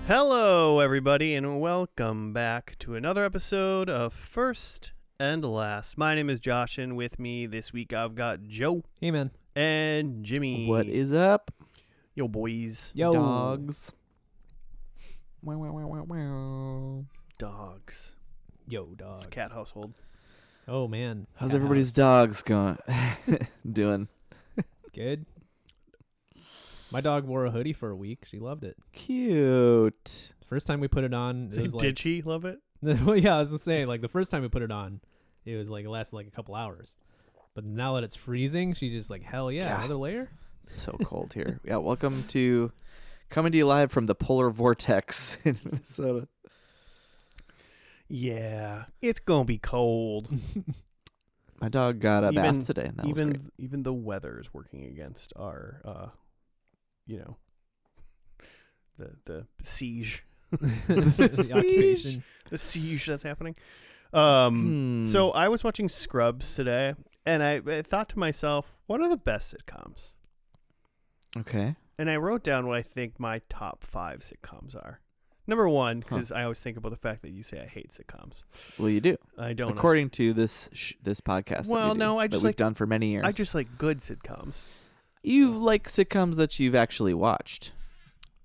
Hello, everybody, and welcome back to another episode of First and Last. My name is Josh, and with me this week I've got Joe. Hey, man. And Jimmy. What is up? Yo, boys. Yo. Dogs. Wow, wow, wow, wow, wow. Dogs. Yo, It's dogs. a cat household. Oh, man. How's Cat everybody's house. dogs going? Doing? Good. My dog wore a hoodie for a week. She loved it. Cute. First time we put it on, it was Did she love it? well, yeah, I was gonna say, like, the first time we put it on, it was like, it lasted like a couple hours. But now that it's freezing, she's just like, hell yeah, Yeah. another layer? So cold here. Yeah, welcome to coming to you live from the polar vortex in Minnesota. Yeah. It's going to be cold. My dog got a bath today, and that was great. Even the weather is working against our, the siege. The occupation. The siege that's happening. So I was watching Scrubs today, and I thought to myself, what are the best sitcoms? Okay. And I wrote down what I think my top 5 sitcoms are. Number 1, because I always think about the fact that you say I hate sitcoms. Well, you do. I don't. According to this podcast. Well, no, I just that we've like done for many years. I just like good sitcoms. You like sitcoms that you've actually watched.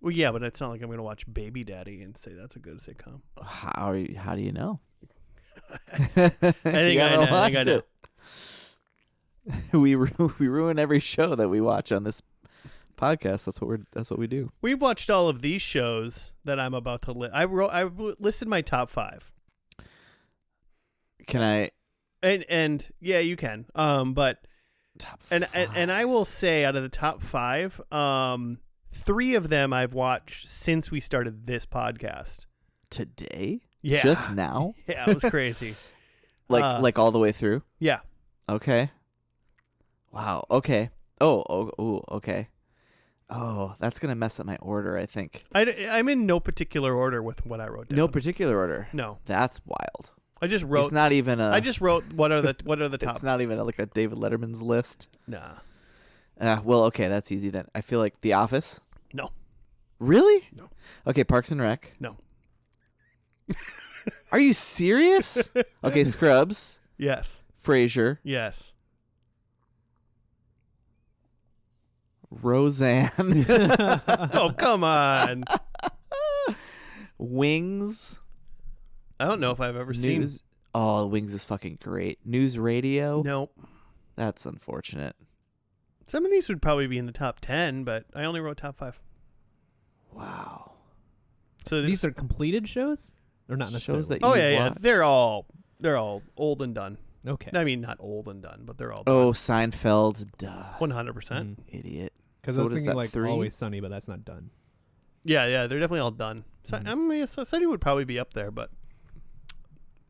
Well, yeah, but it's not like I'm going to watch Baby Daddy and say that's a good sitcom. How do you know? I think I know. We ruin every show that we watch on this podcast. That's what we do. We've watched all of these shows that I'm about to list. I listed my top 5. Can I? And yeah, you can. But Top and 5. and I will say out of the top 5, 3 of them I've watched since we started this podcast. Today? Yeah, Just now? yeah, it was crazy. Like all the way through? Yeah. Okay. Wow. Okay. Oh, okay. Oh, that's gonna mess up my order, I think. I'm in no particular order with what I wrote down. No particular order. No. That's wild. I just wrote. It's not even a. I just wrote what are the top. It's not even like a David Letterman's list. Nah. Well, okay, that's easy then. I feel like The Office. No. Really? No. Okay, Parks and Rec. No. Are you serious? Okay, Scrubs, Yes. Frasier, Yes. Roseanne, Oh, come on. Wings, I don't know if I've ever seen. News. Oh, Wings is fucking great. News Radio. No. That's unfortunate. Some of these would probably be in the top 10, but I only wrote top 5. Wow. So These are completed shows? Or not necessarily? Shows that Oh you yeah. watch. They're all old and done. Okay. I mean, not old and done, but they're all Oh, done. Seinfeld. Duh. 100%. Idiot. Because So I was what is thinking that, like 3? Always Sunny, but that's not done. Yeah, they're definitely all done. So, Mhm. I mean, Sunny would probably be up there, but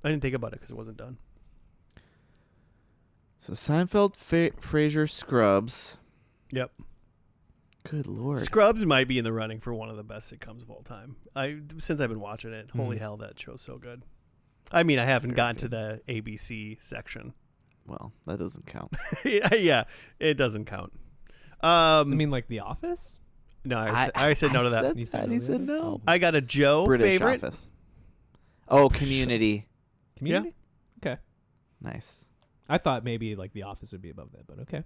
I didn't think about it because it wasn't done. So Seinfeld, Frasier, Scrubs. Yep. Good lord. Scrubs might be in the running for one of the best sitcoms of all time. Since I've been watching it, holy hell, that show's so good. I mean, I haven't Very gotten good. to the ABC section. Well, that doesn't count. Yeah, it doesn't count. I mean, like The Office? No, I said no to that. Said You said that. no He to said this? no. Oh. I got a Joe British favorite. Office. Oh, Community. Community? Okay. Nice. I thought maybe like The Office would be above that, but okay.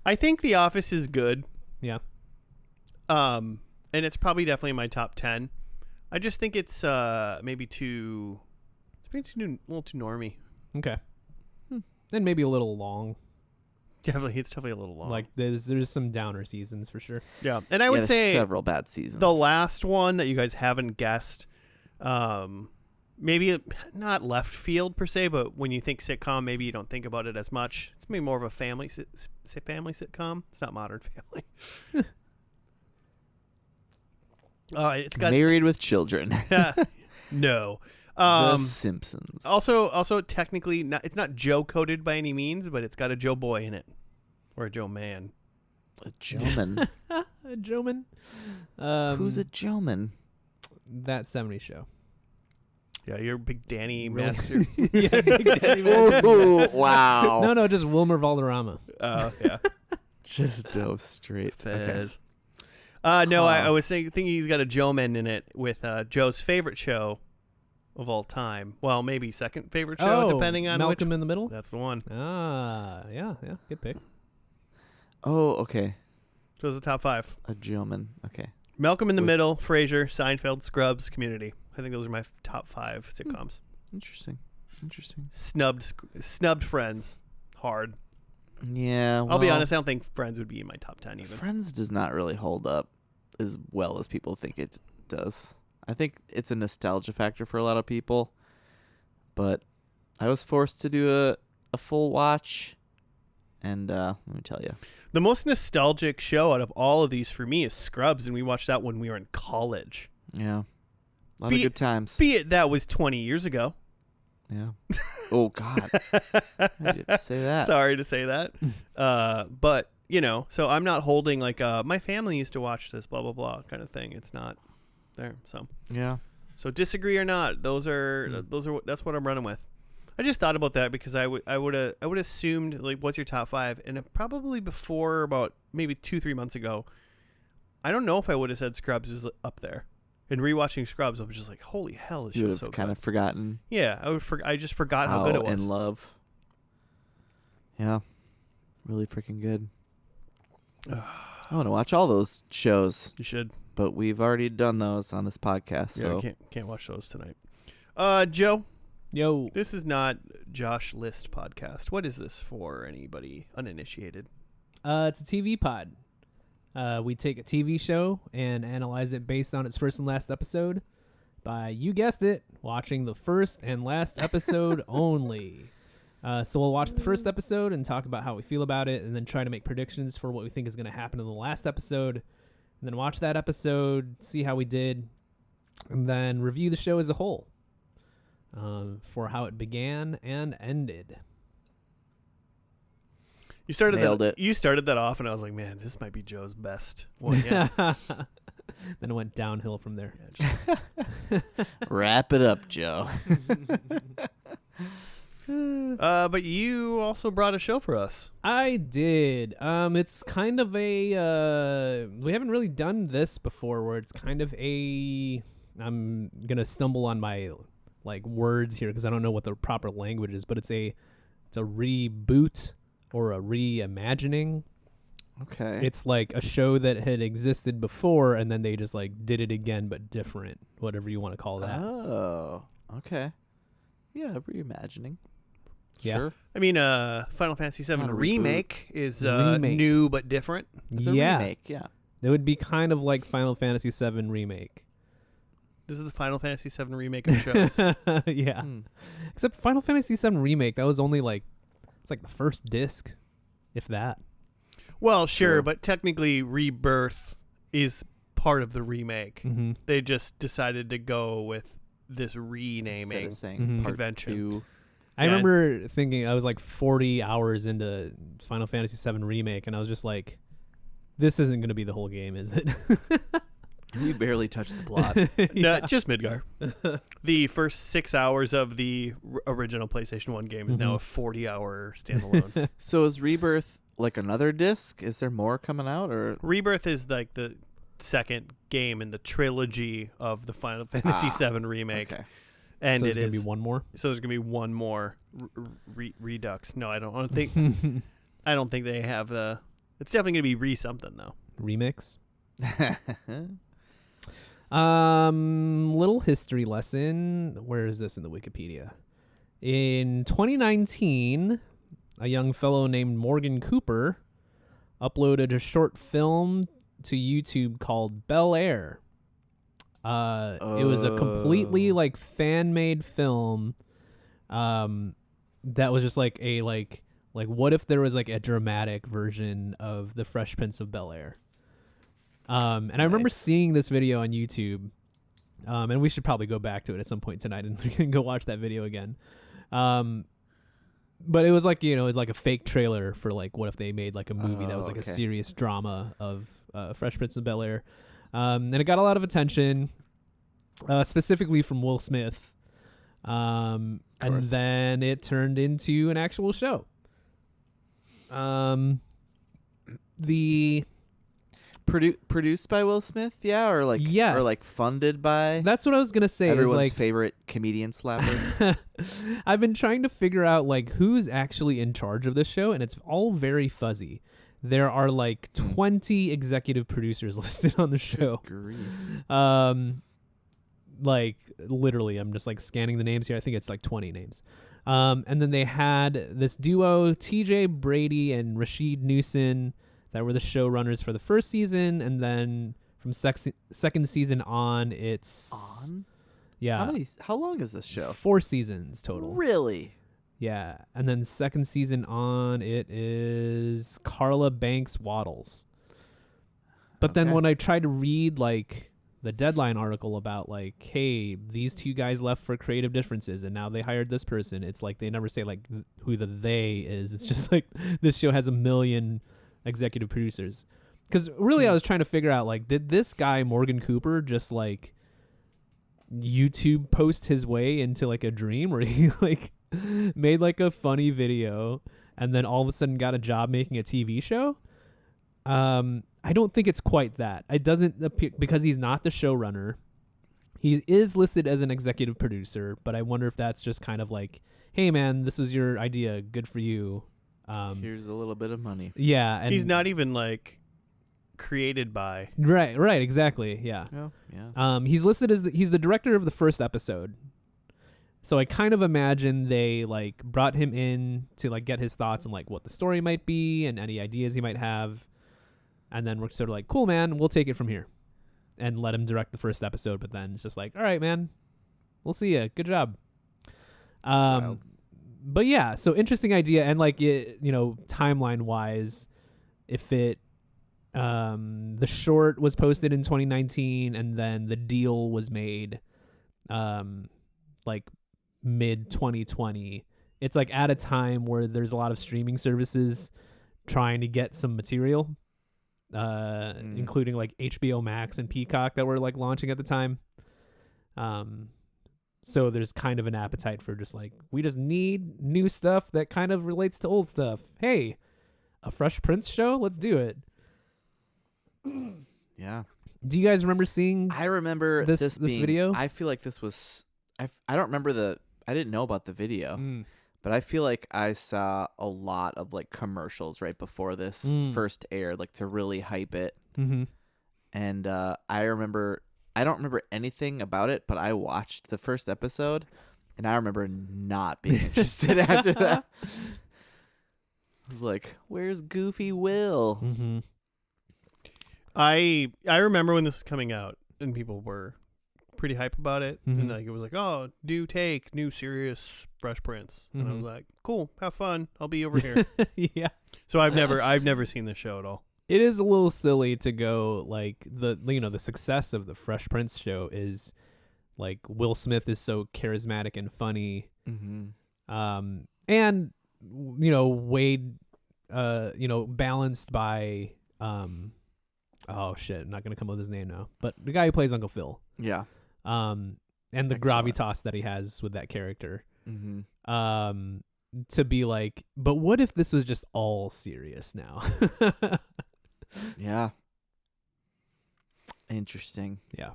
I think The Office is good. Yeah. And it's probably definitely in my top 10. I just think it's maybe a little too normy. Okay. And maybe a little long. It's definitely a little long. Like there's some downer seasons for sure. yeah, and I would there's say several bad seasons. the last one that you guys haven't guessed, maybe not left field per se, but when you think sitcom, maybe you don't think about it as much. It's maybe more of a family sitcom. It's not Modern Family. It's got Married with Children. no. The Simpsons. Also, technically, it's not Joe coded by any means, but it's got a Joe boy in it, or a Joe man. A Joeman. A Joeman. Who's a Joeman? That 70s show. Yeah, you're a big Danny Really? Master. Yeah, Big Daddy Master. Ooh, wow. No, just Wilmer Valderrama. Yeah. Just dove straight. Okay. Fez. No, I Huh. was thinking he's got a Joe Man in it with Joe's favorite show of all time. Well, maybe second favorite show, depending on Malcolm which. in the Middle. That's the one. Yeah, good pick. Oh, okay. Those are the top 5. A gentleman. Okay. Malcolm in the With- Middle, Frasier, Seinfeld, Scrubs, Community. I think those are my top 5 sitcoms. Interesting. Snubbed Friends. Hard. Yeah. I'll be well, honest, I don't think Friends would be in my top 10 even. Friends does not really hold up as well as people think it does. I think it's a nostalgia factor for a lot of people, but I was forced to do a full watch, and let me tell you, The most nostalgic show out of all of these for me is Scrubs, and we watched that when we were in college. yeah, a lot Be- of good times. Be it that was 20 years ago. Yeah. Oh God, I did to say that. Sorry to say that. But, so I'm not holding like my family used to watch this, blah, blah, blah kind of thing. It's not there. Yeah. So disagree or not, that's what I'm running with. I just thought about that because I would assumed like what's your top 5, and probably before about maybe 2-3 months ago, I don't know if I would have said Scrubs is up there. And rewatching Scrubs, I was just like, holy hell, this You would show's have so kind good. of forgotten. Yeah, I just forgot how good it was. In love. Yeah. Really freaking good. I want to watch all those shows, You should. but we've already done those on this podcast. Yeah, So I can't watch those tonight. Joe, Yo, this is not Josh List podcast. What is this for anybody uninitiated? it's a TV pod. We take a TV show and analyze it based on its first and last episode by, you guessed it, watching the first and last episode only. So we'll watch the first episode and talk about how we feel about it, and then try to make predictions for what we think is going to happen in the last episode, and then watch that episode, see how we did, and then review the show as a whole for how it began and ended. You started Nailed that. it. You started that off, and I was like, man, this might be Joe's best one yet. Then it went downhill from there. wrap it up, Joe. But you also brought a show for us. I did. It's kind of a we haven't really done this before, where it's kind of a, I'm gonna stumble on my like words here because I don't know what the proper language is, but it's a reboot or a reimagining. Okay. It's like a show that had existed before, and then they just like did it again but different, whatever you want to call that. Oh, okay. Yeah, reimagining. Yeah. Sure. I mean, Final Fantasy VII Not a reboot. remake is Remake. new but different. It's a Yeah, remake, yeah. it would be kind of like Final Fantasy VII remake. This is the Final Fantasy VII remake of shows. Yeah. Hmm. Except Final Fantasy VII Remake, that was only like, it's like the first disc, if that. Well, sure, Sure. but technically, Rebirth is part of the remake. Mm-hmm. They just decided to go with this Instead renaming. of saying Mhm. part Convention. 2. I Yeah. remember thinking, I was like 40 hours into Final Fantasy VII Remake, and I was just like, this isn't going to be the whole game, is it? We barely touched the plot. No, just Midgar. The first 6 hours of the original PlayStation 1 game is now a 40-hour standalone. So is Rebirth like another disc? Is there more coming out, or Rebirth is like the second game in the trilogy of the Final Fantasy VII remake. okay? And so there's it going to is be one more? so there's gonna be one more Redux. No, I don't think I don't think they have the. It's definitely gonna be something though. Remix? Little history lesson. Where is this in the Wikipedia? In 2019, a young fellow named Morgan Cooper uploaded a short film to YouTube called Bel-Air. It was a completely Oh. like fan-made film that was just like a like what if there was like a dramatic version of the Fresh Prince of Bel-Air. And I remember Nice. seeing this video on YouTube, and we should probably go back to it at some point tonight and go watch that video again. But it was like, like a fake trailer for like what if they made like a movie that was like a okay. serious drama of Fresh Prince of Bel-Air. And it got a lot of attention, specifically from Will Smith. And course. then it turned into an actual show. The produced by Will Smith, yeah, or like Yes. or like funded by That's what I was gonna say. everyone's is like, favorite comedian slapper. I've been trying to figure out like who's actually in charge of this show, and it's all very fuzzy. There are like 20 executive producers listed on the show. Grief. Like literally, I'm just like scanning the names here. I think it's like 20 names. And then they had this duo, TJ Brady and Rashid Newson, that were the showrunners for the first season, and then from second season on, it's yeah. How long is this show? 4 seasons total. Really? Yeah, and then second season on, it is Carla Banks Waddles. But then Okay. when I tried to read like the Deadline article about like, hey, these 2 guys left for creative differences and now they hired this person, it's like they never say like who the they is. It's just like this show has 1 million executive producers. Because really I was trying to figure out like, did this guy Morgan Cooper just like YouTube post his way into like a dream where he like made like a funny video and then all of a sudden got a job making a TV show? I don't think it's quite that. It doesn't appear, because he's not the showrunner. He is listed as an executive producer, but I wonder if that's just kind of like, hey man, this was your idea, good for you. Here's a little bit of money. Yeah, and He's not even like created by. right, exactly, yeah. Yeah. He's listed as he's the director of the first episode. So I kind of imagine they like brought him in to like get his thoughts on like what the story might be and any ideas he might have. And then we're sort of like, cool, man, we'll take it from here and let him direct the first episode. But then it's just like, all right, man, we'll see ya. Good job. wild. But yeah, so interesting idea. And like, timeline wise, if it, the short was posted in 2019 and then the deal was made, like mid 2020, it's like at a time where there's a lot of streaming services trying to get some material. Including like HBO Max and Peacock that were like launching at the time. So there's kind of an appetite for just like, we just need new stuff that kind of relates to old stuff. Hey, a Fresh Prince show? Let's do it. Yeah. Do you guys remember seeing I remember this being, video? I feel like this was I don't remember I didn't know about the video. Mm. But I feel like I saw a lot of like commercials right before this first aired, like to really hype it. Mm-hmm. And I don't remember anything about it, but I watched the first episode, and I remember not being interested after that. I was like, "Where's Goofy Will?" Mm-hmm. I remember when this was coming out and people were pretty hype about it, and like it was like, oh, new serious Fresh Prince, and I was like, cool, have fun, I'll be over here. Yeah. So I've never seen this show at all. It is a little silly to go like the success of the Fresh Prince show is like Will Smith is so charismatic and funny, and Wade, balanced by oh shit, I'm not gonna come up with his name now, but the guy who plays Uncle Phil. Yeah. And the gravitas that he has with that character. To be like, but what if this was just all serious now? Yeah. Interesting. Yeah.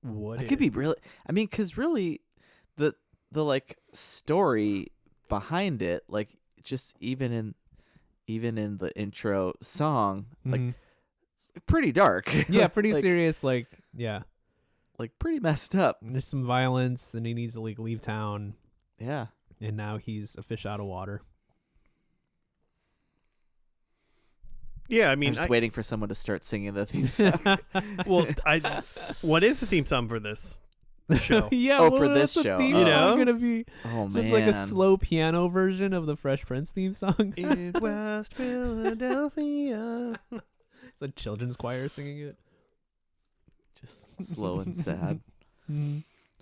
What It could be really. I mean, because really, the like story behind it, like just even in the intro song, like it's pretty dark. Yeah, pretty like, serious. Like, yeah, like pretty messed up. there's some violence, and he needs to like leave town, Yeah. and now he's a fish out of water. Yeah, I I'm mean, just waiting for someone to start singing the theme song. what is the theme song for this show? Yeah, Oh, well, for that's this the show. theme You know? song gonna be Oh just man. like a slow piano version of the Fresh Prince theme song. In West Philadelphia. It's a children's choir singing it. Just slow and sad.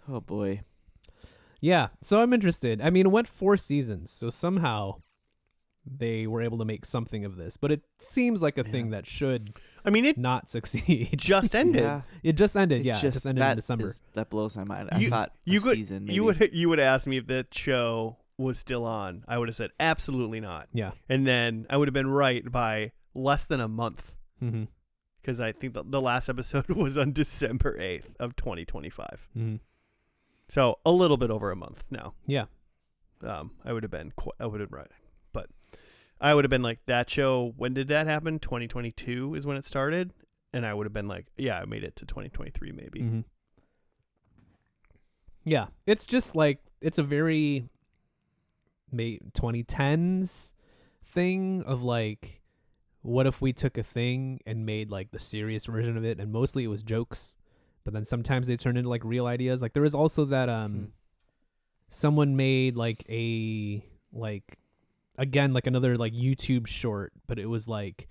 Oh boy. Yeah, so I'm interested. I mean, it went 4 seasons, so somehow they were able to make something of this. But it seems like a thing that should I mean, it not succeed. just ended. Yeah. It just ended. It Yeah, it just ended in December. That blows my mind. You- I thought you a could- season maybe. You would ask me if that show was still on. I would have said absolutely not. Yeah. And then I would have been right by less than a month. Mm-hmm. because I think the last episode was on December 8th of 2025. Mm-hmm. So a little bit over a month now. Yeah. I would have been right, but I would have been like, that show, when did that happen? 2022 is when it started, and I would have been like, yeah, I made it to 2023 maybe. Mm-hmm. Yeah, it's just like, it's a very 2010s thing of like, what if we took a thing and made like the serious version of it, and mostly it was jokes, but then sometimes they turned into like real ideas. Like there was also that someone made like again like another like YouTube short, but it was like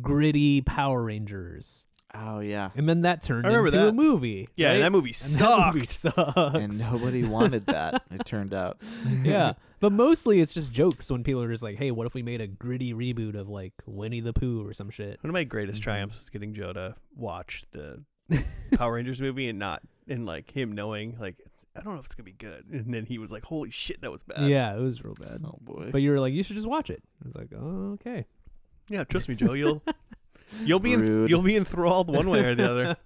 gritty Power Rangers. Oh yeah. And then that turned I remember into that. a movie. Yeah, right? and that movie And sucked. that movie sucks. And nobody wanted that, it turned out. Yeah, but mostly it's just jokes when people are just like, hey, what if we made a gritty reboot of like Winnie the Pooh or some shit? One of my greatest triumphs is getting Joe to watch the Power Rangers movie and like him knowing like I don't know if it's gonna be good, and then he was like, holy shit, that was bad. Yeah, it was real bad. Oh boy. But you were like, you should just watch it. I was like, oh, okay. Yeah, trust me, Joe. You'll be Rude. you'll be enthralled one way or the other.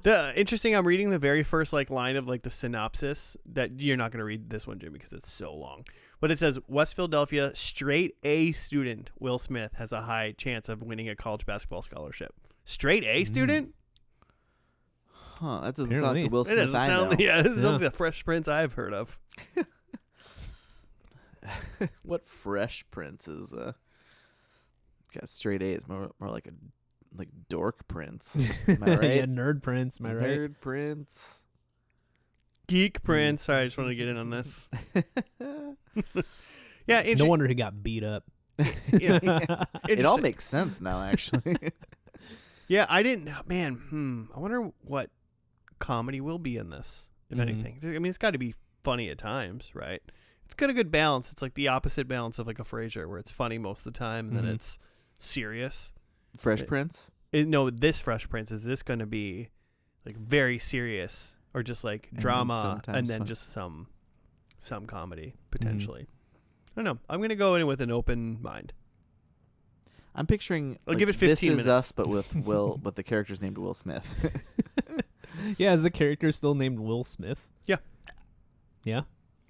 The interesting, I'm reading the very first like line of like the synopsis. That you're not gonna read this one, Jimmy, because it's so long. But it says West Philadelphia straight A student Will Smith has a high chance of winning a college basketball scholarship. Straight A student? Huh, that doesn't sound like the Will It Smith doesn't I sound. know. Yeah, this is Yeah. something the Fresh Prince I've heard of. What Fresh Prince is got straight A's, more like dork Prince. Am I right? Yeah, Nerd Prince, am I right? Nerd Prince. Geek Prince. Sorry, I just wanted to get in on this. Yeah, No wonder he got beat up. yeah. It all makes sense now, actually. Yeah, I didn't. Man, I wonder what comedy will be in this, if anything. I mean, it's got to be funny at times, right? It's got a good balance. It's like the opposite balance of like a Frasier, where it's funny most of the time, and then it's serious. Fresh Prince? No, this Fresh Prince, is this going to be like very serious, or just like And drama, sometimes and then fun. just some comedy potentially? I don't know. I'm going to go in with an open mind. I'm picturing I'll like, give it This 15 Is minutes. Us, but with the characters named Will Smith. Yeah, is the character still named Will Smith? Yeah. Yeah?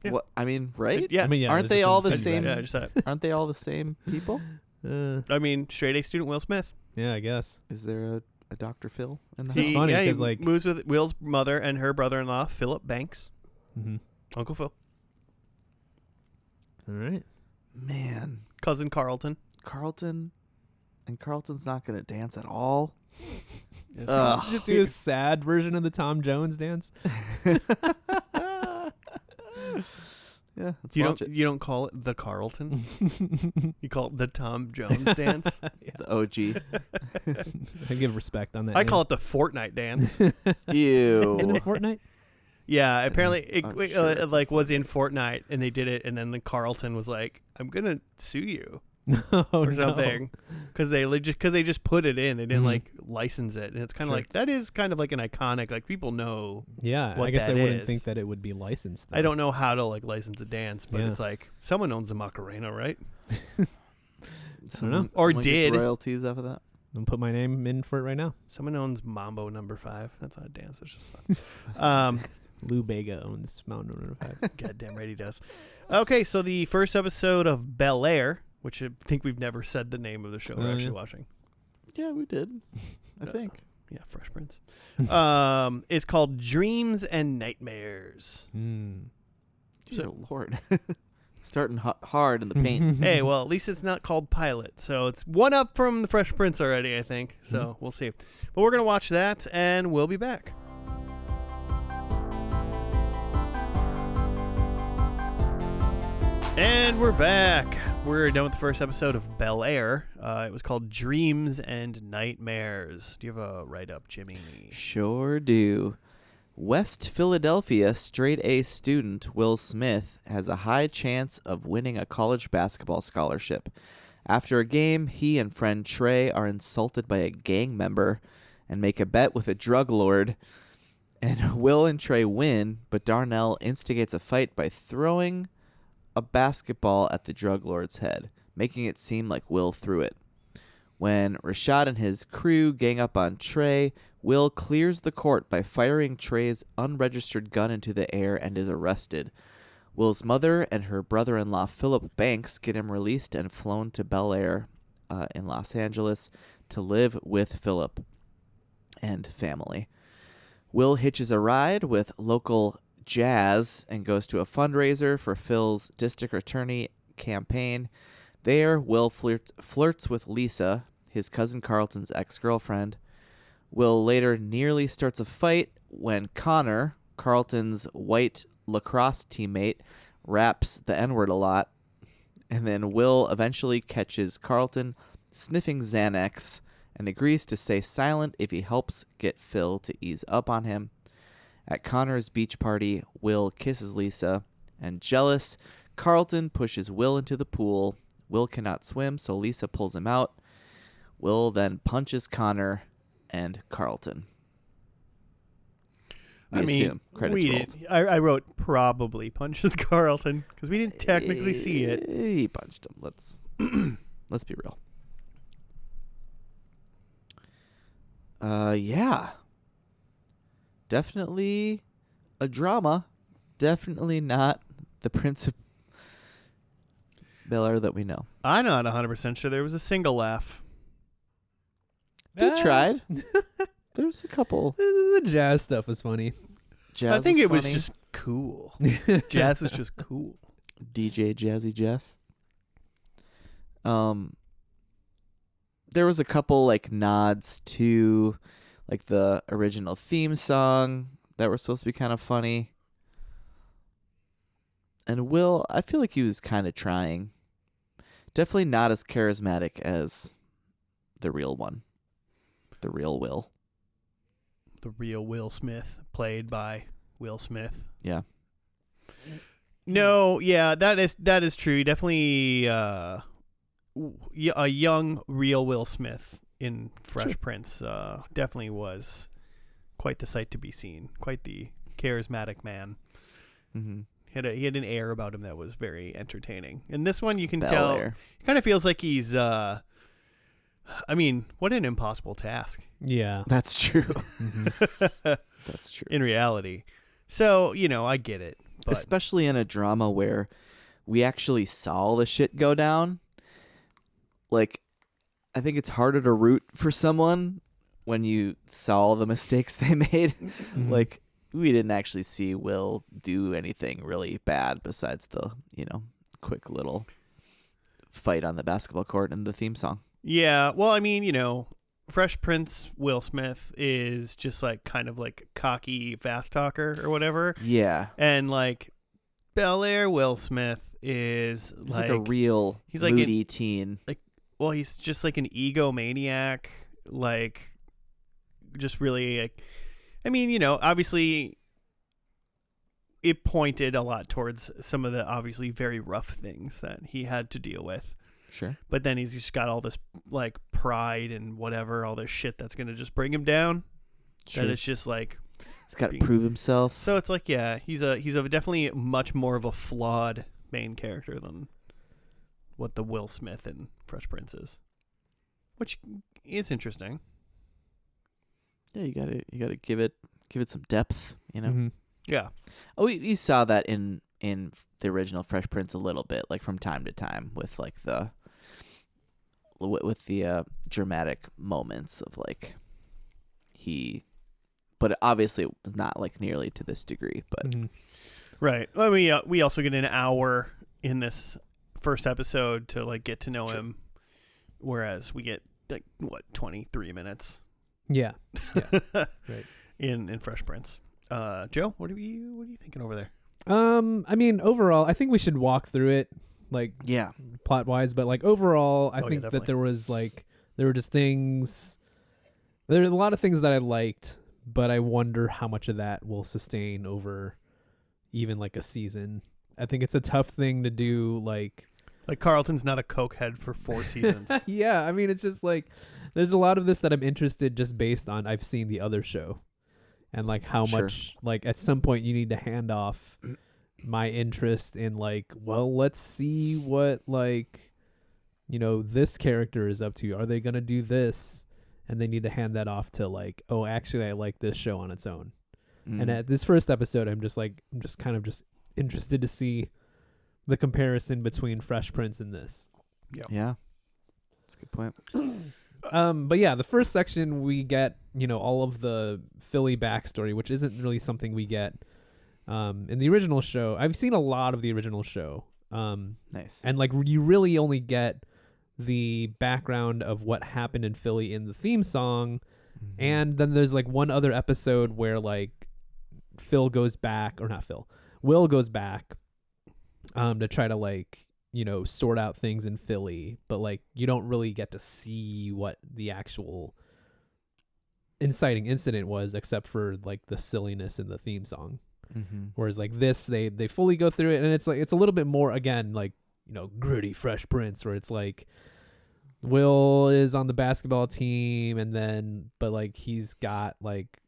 Yeah. What I mean, right? Yeah. I mean, yeah, Aren't there's they just all no the feedback. same? Yeah, I just said it. Aren't they all the same people? I mean, straight A student Will Smith. Yeah, I guess. Is there a Dr. Phil in the That's house? funny, he 'cause, like- moves with Will's mother and her brother-in-law, Philip Banks, Mm-hmm. Uncle Phil, All right. Man, cousin Carlton. Carlton's not gonna dance at all. Ugh. Just do a sad version of the Tom Jones dance. Yeah, let's You watch don't it. you don't call it the Carlton. You call it the Tom Jones dance. The OG. I give respect on that. I call it the Fortnite dance. Is it Ew. in Fortnite? Yeah, apparently it I'm sure it's like was in Fortnite, and they did it, and then the Carlton was like, "I'm gonna sue you." Oh, Or no. something, because they just put it in. They didn't Mhm. like license it, and it's kind of Sure. like that is kind of like an iconic. Like people know. Yeah, what I guess I that wouldn't is. think that it would be licensed. Though. I don't know how to like license a dance, but Yeah. it's like someone owns the Macarena, right? Someone, Or someone gets did. royalties off of that. I'm put my name in for it right now. Someone owns Mambo Number 5. That's not a dance. It's just Lou Bega owns Mount Number 5. goddamn right he does. Okay, so the first episode of Bel-Air, which I think we've never said the name of the show we're Oh, actually yeah. watching. Yeah, we did. I think. Yeah, Fresh Prince. It's called Dreams and Nightmares. Mm. Dear Lord. Starting hard in the paint. Hey, well, at least it's not called Pilot. So it's one up from the Fresh Prince already, I think. So we'll see. But we're going to watch that, and we'll be back. And we're back. We're done with the first episode of Bel-Air. It was called Dreams and Nightmares. Do you have a write-up, Jimmy? Sure do. West Philadelphia straight A student Will Smith has a high chance of winning a college basketball scholarship. After a game, he and friend Trey are insulted by a gang member and make a bet with a drug lord. And Will and Trey win, but Darnell instigates a fight by throwing a basketball at the drug lord's head, making it seem like Will threw it. When Rashad and his crew gang up on Trey, Will clears the court by firing Trey's unregistered gun into the air and is arrested. Will's mother and her brother-in-law Philip Banks get him released and flown to Bel-Air in Los Angeles to live with Philip and family. Will hitches a ride with local Jazz and goes to a fundraiser for Phil's district attorney campaign. There, Will flirts with Lisa, his cousin Carlton's ex-girlfriend. Will later nearly starts a fight when Connor, Carlton's white lacrosse teammate, raps the N-word a lot. And then Will eventually catches Carlton sniffing Xanax and agrees to stay silent if he helps get Phil to ease up on him. At Connor's beach party, Will kisses Lisa, and jealous, Carlton pushes Will into the pool. Will cannot swim, so Lisa pulls him out. Will then punches Connor and Carlton. Credits rolled. I wrote probably punches Carlton because we didn't technically see it. He punched him. Let's be real. Yeah. Definitely a drama. Definitely not the Prince of Bel-Air that we know. I'm not 100% sure there was a single laugh. They tried. There's a couple. The Jazz stuff was funny. Jazz I think it was funny. just cool. Jazz is just cool. DJ Jazzy Jeff. There was a couple like nods to like the original theme song that were supposed to be kind of funny. And Will, I feel like he was kind of trying. Definitely not as charismatic as the real one. The real Will. The real Will Smith, played by Will Smith. Yeah. No, yeah, that is true. Definitely a young, real Will Smith in Fresh Prince definitely was quite the sight to be seen. Quite the charismatic man. Mm-hmm. He had an air about him that was very entertaining. And this one, you can Bel-Air. tell, it kind of feels like he's, I mean, what an impossible task. Yeah. That's true. Mm-hmm. That's true. In reality. So, I get it. But especially in a drama where we actually saw all the shit go down. Like, I think it's harder to root for someone when you saw all the mistakes they made. Mm-hmm. Like, we didn't actually see Will do anything really bad besides the, quick little fight on the basketball court and the theme song. yeah, well, I mean, Fresh Prince Will Smith is just like kind of like cocky fast talker or whatever. Yeah. And like Bel-Air Will Smith is He's like a real he's like moody teen. Well, he's just like an egomaniac, like just really like, I mean, obviously it pointed a lot towards some of the obviously very rough things that he had to deal with. Sure. But then he's just got all this like pride and whatever, all this shit that's going to just bring him down. Sure. That it's just like He's got to prove himself. So it's like, yeah, he's a definitely much more of a flawed main character than what the Will Smith in Fresh Prince is, which is interesting. Yeah, you gotta give it some depth, Mm-hmm. Yeah. Oh, you saw that in the original Fresh Prince a little bit, like from time to time with like the dramatic moments of like but obviously it was not like nearly to this degree, but Mm-hmm. Right. I mean, we also get an hour in this first episode to like get to know him, whereas we get like 23 minutes. Yeah. Right. In Fresh Prince. Joe, what are you thinking over there? I mean, overall, I think we should walk through it, like, yeah, plot wise. But like overall, I think definitely. that there were just things. There are a lot of things that I liked, but I wonder how much of that will sustain over even like a season. I think it's a tough thing to do. Like Carlton's not a cokehead for 4 seasons. Yeah, I mean, it's just like there's a lot of this that I'm interested just based on I've seen the other show. And like how much, like at some point you need to hand off my interest in like, well, let's see what like, this character is up to? Are they going to do this? And they need to hand that off to like, oh, actually, I like this show on its own. And at this first episode, I'm just kind of interested to see the comparison between Fresh Prince and this. Yeah. That's a good point. But yeah, the first section we get, all of the Philly backstory, which isn't really something we get in the original show. I've seen a lot of the original show. Nice. And like you really only get the background of what happened in Philly in the theme song. Mm-hmm. And then there's like one other episode where like Will goes back to try to like, sort out things in Philly, but like you don't really get to see what the actual inciting incident was, except for like the silliness in the theme song. Mm-hmm. Whereas like this, they fully go through it, and it's a little bit more, again, like, gritty Fresh Prince, where it's like Will is on the basketball team, but like he's got like,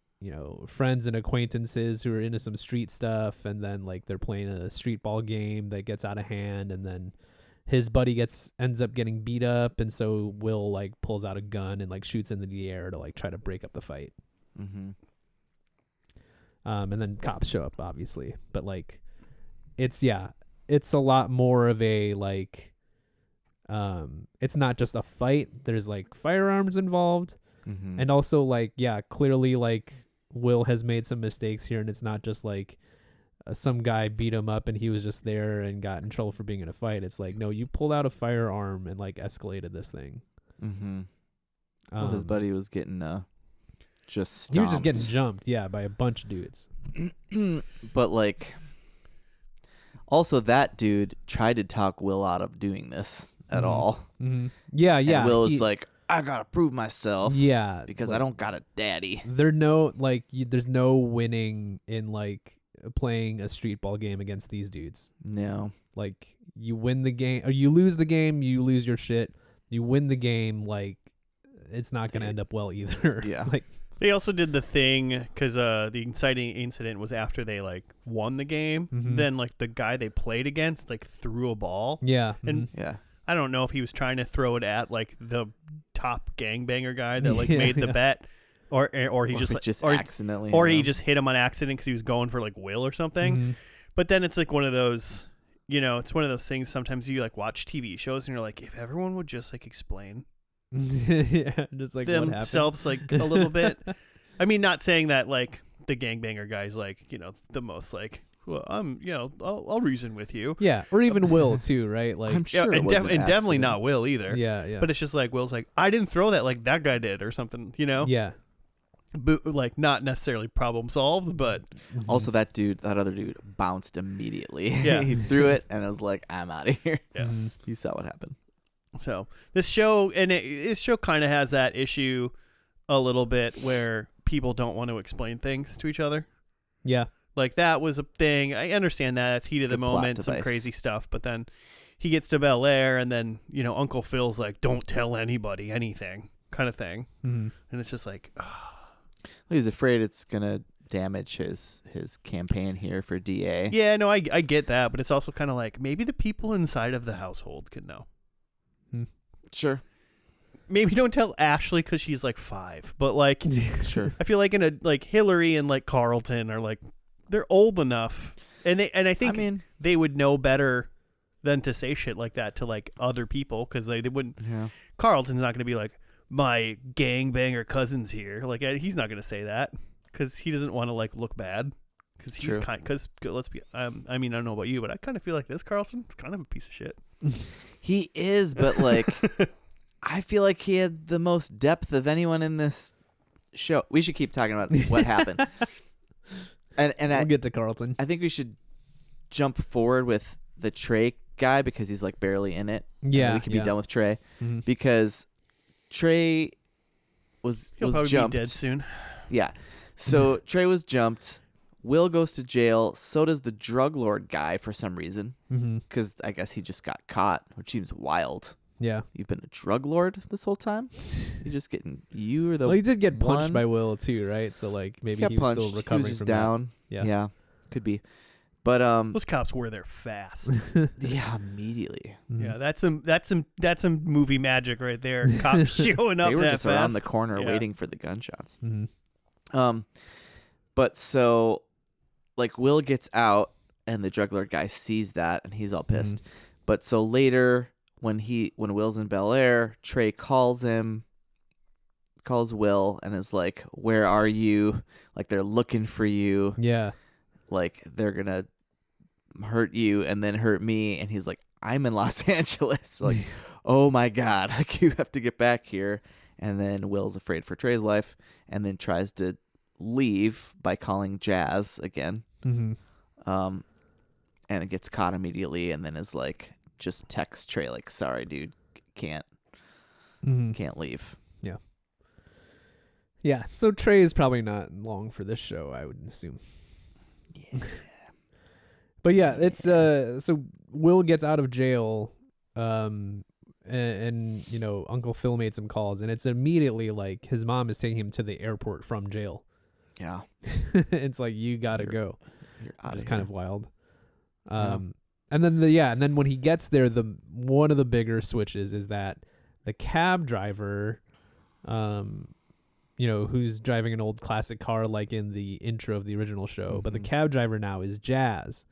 friends and acquaintances who are into some street stuff, and then like they're playing a street ball game that gets out of hand, and then his buddy ends up getting beat up, and so Will like pulls out a gun and like shoots into the air to like try to break up the fight. Mm-hmm. And then cops show up, obviously, but like it's a lot more of a like it's not just a fight. There's like firearms involved. Mm-hmm. And also like, clearly like Will has made some mistakes here, and it's not just like some guy beat him up and he was just there and got in trouble for being in a fight. It's like, no, you pulled out a firearm and like escalated this thing. Mm-hmm. Well, his buddy was getting just stomped. He was just getting jumped, by a bunch of dudes. But like, also that dude tried to talk Will out of doing this at all. Mm-hmm. Yeah. And Will was like, I gotta prove myself. Yeah, because like, I don't got a daddy. There's no winning in like playing a street ball game against these dudes. No, like you win the game or you lose the game, you lose your shit. You win the game, like it's not gonna end up well either. Yeah, like they also did the thing because the inciting incident was after they like won the game. Mm-hmm. Then like the guy they played against like threw a ball. Yeah, and yeah. I don't know if he was trying to throw it at like the top gangbanger guy that like made the bet, or he accidentally, or he just hit him on accident because he was going for like Will or something. Mm-hmm. But then it's like one of those, it's one of those things. Sometimes you like watch TV shows and you're like, if everyone would just like explain, just like themselves like a little bit. I mean, not saying that like the gangbanger guy's like the most like. Well, I'll reason with you. Yeah, or even Will too, right? Like, I'm sure, and definitely not Will either. Yeah. But it's just like Will's like, I didn't throw that like that guy did or something, Yeah. Like not necessarily problem solved, but also that other dude bounced immediately. Yeah, he threw it and I was like, I'm out of here. Yeah, You saw what happened. So this show kind of has that issue a little bit where people don't want to explain things to each other. Yeah. Like that was a thing. I understand that it's heat of the moment, some crazy stuff, but then he gets to Bel-Air and then, Uncle Phil's like, don't tell anybody anything kind of thing. Mm-hmm. And it's just like, He's afraid it's going to damage his campaign here for DA. Yeah, no, I get that, but it's also kind of like maybe the people inside of the household could know. Sure. Maybe don't tell Ashley because she's like 5, but like, sure. I feel like like Hillary and like Carlton are like, they're old enough, and I think they would know better than to say shit like that to like other people because they wouldn't. Yeah. Carlton's not going to be like, my gangbanger cousin's here. Like he's not going to say that because he doesn't want to like look bad because he's let's be. I mean, I don't know about you, but I kind of feel like this Carlton is kind of a piece of shit. He is, but like, I feel like he had the most depth of anyone in this show. We should keep talking about what happened. And we'll get to Carlton. I think we should jump forward with the Trey guy because he's like barely in it. Yeah, we can be done with Trey mm-hmm. because Trey He'll was probably jumped. be dead soon. Yeah, so Trey was jumped. Will goes to jail. So does the drug lord guy for some reason because I guess he just got caught, which seems wild. Yeah, you've been a drug lord this whole time. You're just getting well, he did get punched by Will too, right? So like maybe he was still recovering he was just from down. that. Yeah, could be. But Those cops were there fast. yeah, immediately. Yeah, that's some movie magic right there. Cops showing up. They were that just fast. around the corner Yeah. waiting for the gunshots. Mm-hmm. But so, like, Will gets out, and the drug lord guy sees that, and he's all pissed. But so later, when Will's in Bel-Air, Trey calls Will, and is like, "Where are you? Like, they're looking for you. Yeah. Like, they're gonna hurt you and then hurt me." And he's like, "I'm in Los Angeles." Like, oh my god, like you have to get back here. And then Will's afraid for Trey's life, and then tries to leave by calling Jazz again. Mm-hmm. And it gets caught immediately, and then is like, just text Trey like, "Sorry, dude, can't leave." Yeah. So Trey is probably not long for this show, I would assume. Yeah. But yeah, it's so Will gets out of jail, and you know, Uncle Phil made some calls, and it's immediately like his mom is taking him to the airport from jail. Yeah. It's like, you gotta go. You're out. It's kind of wild. Yeah. And then when he gets there, one of the bigger switches is that the cab driver, you know, who's driving an old classic car like in the intro of the original show, but the cab driver now is Jazz,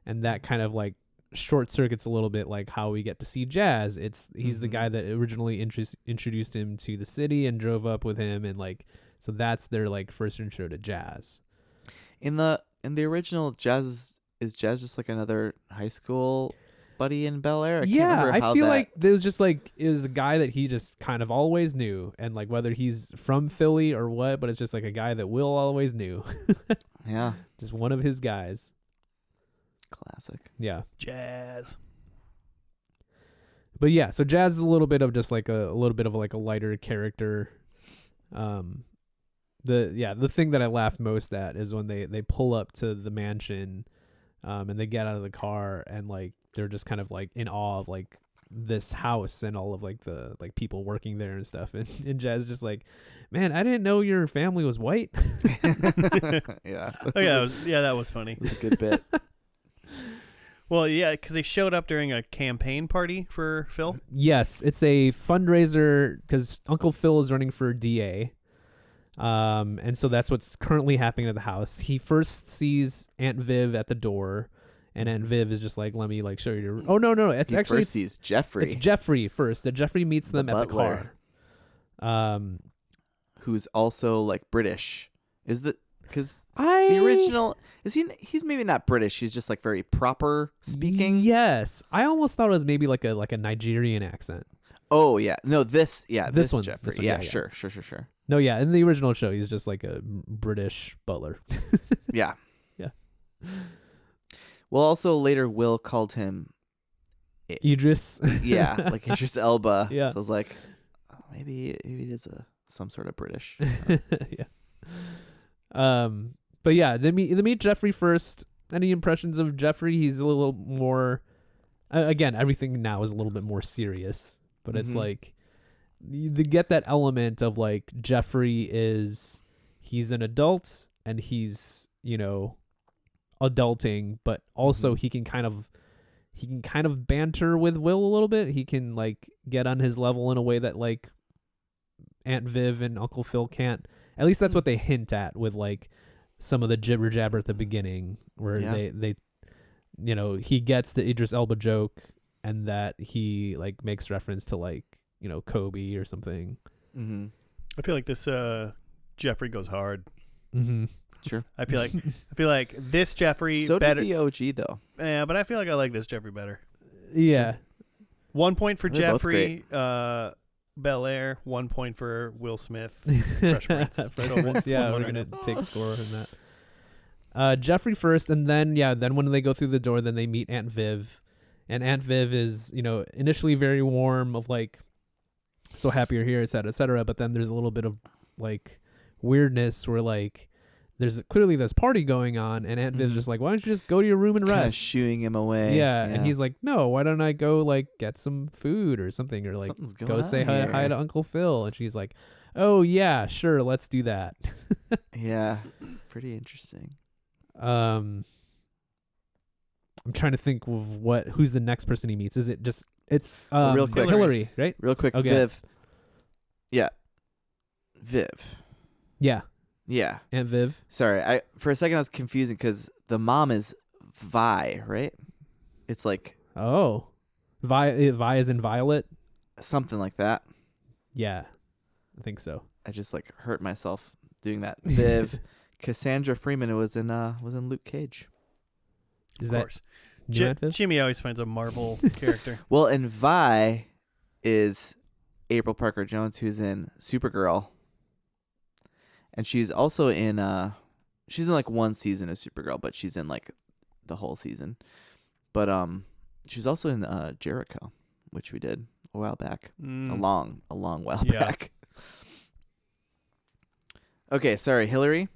and that kind of like short circuits a little bit like how we get to see Jazz. He's the guy that originally introduced him to the city and drove up with him, and like, so that's their like first intro to Jazz. In the original, Jazz is Jazz just like another high school buddy in Bel-Air? I feel like there's just like is a guy that he just kind of always knew, and like whether he's from Philly or what, but it's just like a guy that Will always knew. Yeah, just one of his guys. Classic. Yeah. Jazz. But yeah, so Jazz is a little bit of just like a little bit of like a lighter character. The thing that I laughed most at is when they pull up to the mansion, and they get out of the car, and like they're just kind of like in awe of like this house and all of like the like people working there and stuff, and Jazz just like, "Man, I didn't know your family was white." Yeah. Oh yeah, that was funny. It was a good bit. Well, yeah, because they showed up during a campaign party for Phil. Yes, it's a fundraiser because Uncle Phil is running for DA. And so that's what's currently happening at the house. He first sees Aunt Viv at the door, and Aunt Viv is just like, "Let me like show you your." Oh no, it's He actually first sees Jeffrey. It's Jeffrey first. That Jeffrey meets them at the butler. car. Who's also like British. Because the the original is he's maybe not British. He's just like very proper speaking. Yes, I almost thought it was maybe like a Nigerian accent. Oh yeah, no this one, Jeffrey. this one, yeah, yeah. sure. No, yeah, in the original show, he's just like a British butler. Yeah. Yeah. Well, also later Will called him Idris. yeah, like Idris Elba. Yeah. So I was like, oh, maybe it is some sort of British. Yeah. But yeah, they meet Jeffrey first. Any impressions of Jeffrey? He's a little more. Again, everything now is a little bit more serious, but it's like you get that element of like Jeffrey he's an adult and he's, you know, adulting, but also he can kind of banter with Will a little bit. He can like get on his level in a way that like Aunt Viv and Uncle Phil can't. At least that's what they hint at with like some of the jibber jabber at the beginning, where they you know, he gets the Idris Elba joke, and that he like makes reference to like, you know, Kobe or something. Mm-hmm. I feel like this Jeffrey goes hard. Mm-hmm. Sure. I feel like this Jeffrey So better. did the OG though. Yeah, but I feel like I like this Jeffrey better. Yeah. 1 point for They're both Jeffrey. Bel-Air. 1 point for Will Smith. Fresh Prince. Fresh So Prince, yeah, one we're gonna right take score on that. Jeffrey first, and then when they go through the door, then they meet Aunt Viv, and Aunt Viv is, you know, initially very warm, of like, so happy you're here, etc., etc. But then there's a little bit of like weirdness where like there's clearly this party going on, and Aunt Viv's just like, "Why don't you just go to your room and Kinda rest?" shooing him away. Yeah, and he's like, "No, why don't I go like get some food or something, or like Something's going go on say here. hi to Uncle Phil?" And she's like, "Oh yeah, sure, let's do that." Yeah, pretty interesting. I'm trying to think of who's the next person he meets. Is it just it's real quick. Hillary, right? Real quick, Okay. Viv. Yeah. Viv. Yeah, Yeah. Aunt Viv. Sorry, for a second I was confusing because the mom is Vi, right? It's like Oh, Vi is in Violet. something like that. Yeah, I think so. I just like hurt myself doing that. Viv, Cassandra Freeman was in Luke Cage. Is Of that course. new Aunt Viv? Jimmy always finds a Marvel character. Well, and Vi is April Parker Jones, who's in Supergirl, and she's also in she's in like one season of Supergirl, but she's in like the whole season. But she's also in Jericho, which we did a while back, a long while back. Okay, sorry, Hillary.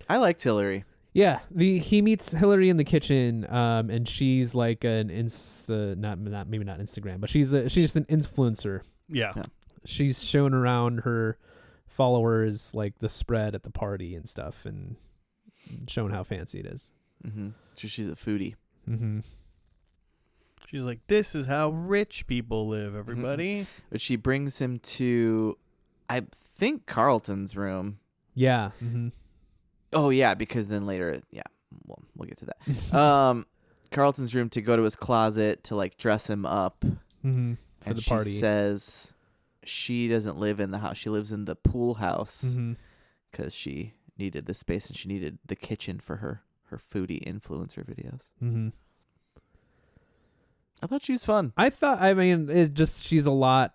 I liked Hillary. Yeah, he meets Hillary in the kitchen, and she's like maybe not Instagram, but she's just an influencer. Yeah. She's showing around her followers like the spread at the party and stuff, and showing how fancy it is. Mm-hmm. So she's a foodie. Mm-hmm. She's like, this is how rich people live, everybody. But she brings him to, I think, Carlton's room. Yeah. Mm-hmm. Oh yeah, because then later, we'll get to that. Carlton's room to go to his closet to like dress him up. Mm-hmm. For And the party. she says she doesn't live in the house; she lives in the pool house because she needed the space and she needed the kitchen for her foodie influencer videos. Mm-hmm. I thought she was fun. She's a lot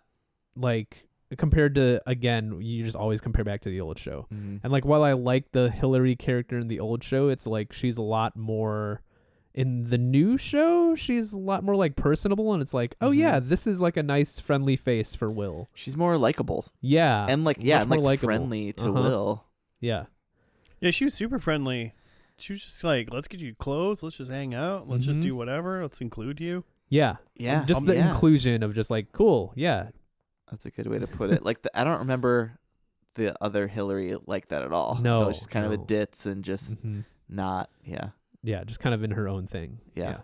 like compared to, again, you just always compare back to the old show. Mm-hmm. And like while I like the Hillary character in the old show, it's like she's a lot more in the new show. She's a lot more like personable, and it's like, oh yeah, this is like a nice friendly face for Will. She's more likable. Yeah. And like much more likable. friendly to Will. Yeah. Yeah, she was super friendly. She was just like, let's get you clothes. Let's just hang out. Let's just do whatever. Let's include you. Yeah. Yeah. Just the inclusion of just like, cool. Yeah. That's a good way to put it. Like I don't remember the other Hillary like that at all. No. It was just kind of a ditz and just not. Yeah. Yeah. Just kind of in her own thing. Yeah.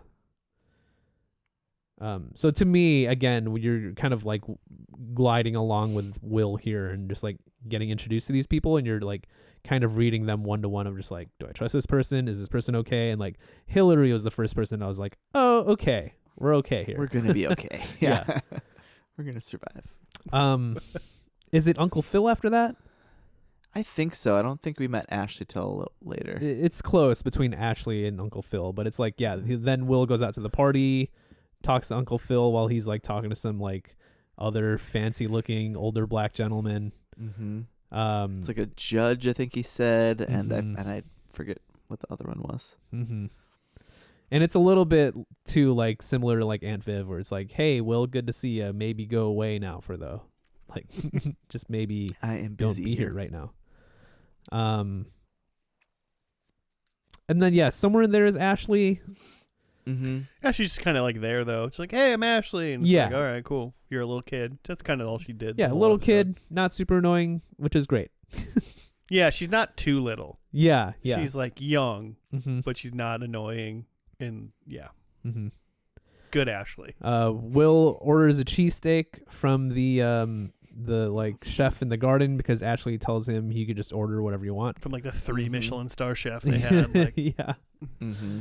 So to me, again, when you're kind of like gliding along with Will here and just like getting introduced to these people, and you're like kind of reading them one to one of just like, do I trust this person? Is this person okay? And like Hillary was the first person I was like, oh, okay. We're okay here. We're going to be okay. Yeah. We're going to survive. Is it Uncle Phil after that? I think so. I don't think we met Ashley till a little later. It's close between Ashley and Uncle Phil, but it's like, yeah, then Will goes out to the party, talks to Uncle Phil while he's like talking to some like other fancy looking older black gentleman. Mm-hmm. It's like a judge, I think he said, and I forget what the other one was. Mm-hmm. And it's a little bit too like similar to like Aunt Viv, where it's like, hey, Will, good to see you. Maybe go away now for the like just maybe I am don't busy be here right now. And then yeah, somewhere in there is Ashley. Mm-hmm. Yeah, she's just kind of like there though. She's like, hey, I'm Ashley. And it's Yeah. like, all right, cool. You're a little kid. That's kind of all she did. Yeah, the a whole little episode. kid, not super annoying, which is great. Yeah, she's not too little. Yeah. She's like young, Mm-hmm. but she's not annoying. And yeah, Mm-hmm. good Ashley. Will orders a cheesesteak from the like chef in the garden because Ashley tells him he could just order whatever you want. From like the 3 Michelin star chef they had. Like, yeah. Mm-hmm.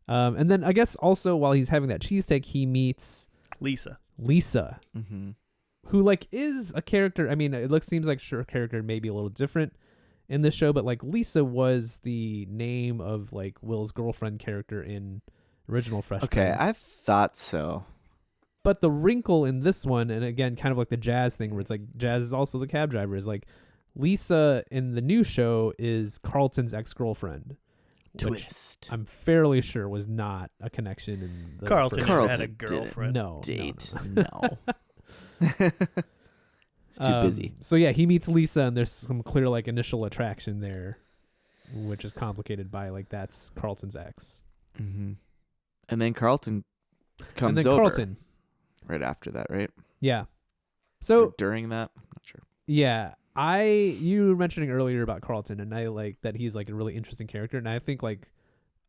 And then I guess also while he's having that cheesesteak, he meets Lisa. Mm-hmm. who like is a character. I mean, seems like her character may be a little different in this show, but like Lisa was the name of like Will's girlfriend character in original Fresh Okay, Prince. I thought so. But the wrinkle in this one, and again, kind of like the Jazz thing, where it's like Jazz is also the cab driver, is like Lisa in the new show is Carlton's ex-girlfriend. which Twist. I'm fairly sure was not a connection in the Carlton first- never had a didn't girlfriend. No. Date. no. No. It's too busy. So yeah, he meets Lisa, and there's some clear like initial attraction there, which is complicated by like that's Carlton's ex. Mm-hmm. And then Carlton comes and then over Carlton, right after that, right? yeah. Or So during that, I'm not sure. yeah, you were mentioning earlier about Carlton, and I like that he's like a really interesting character, and I think like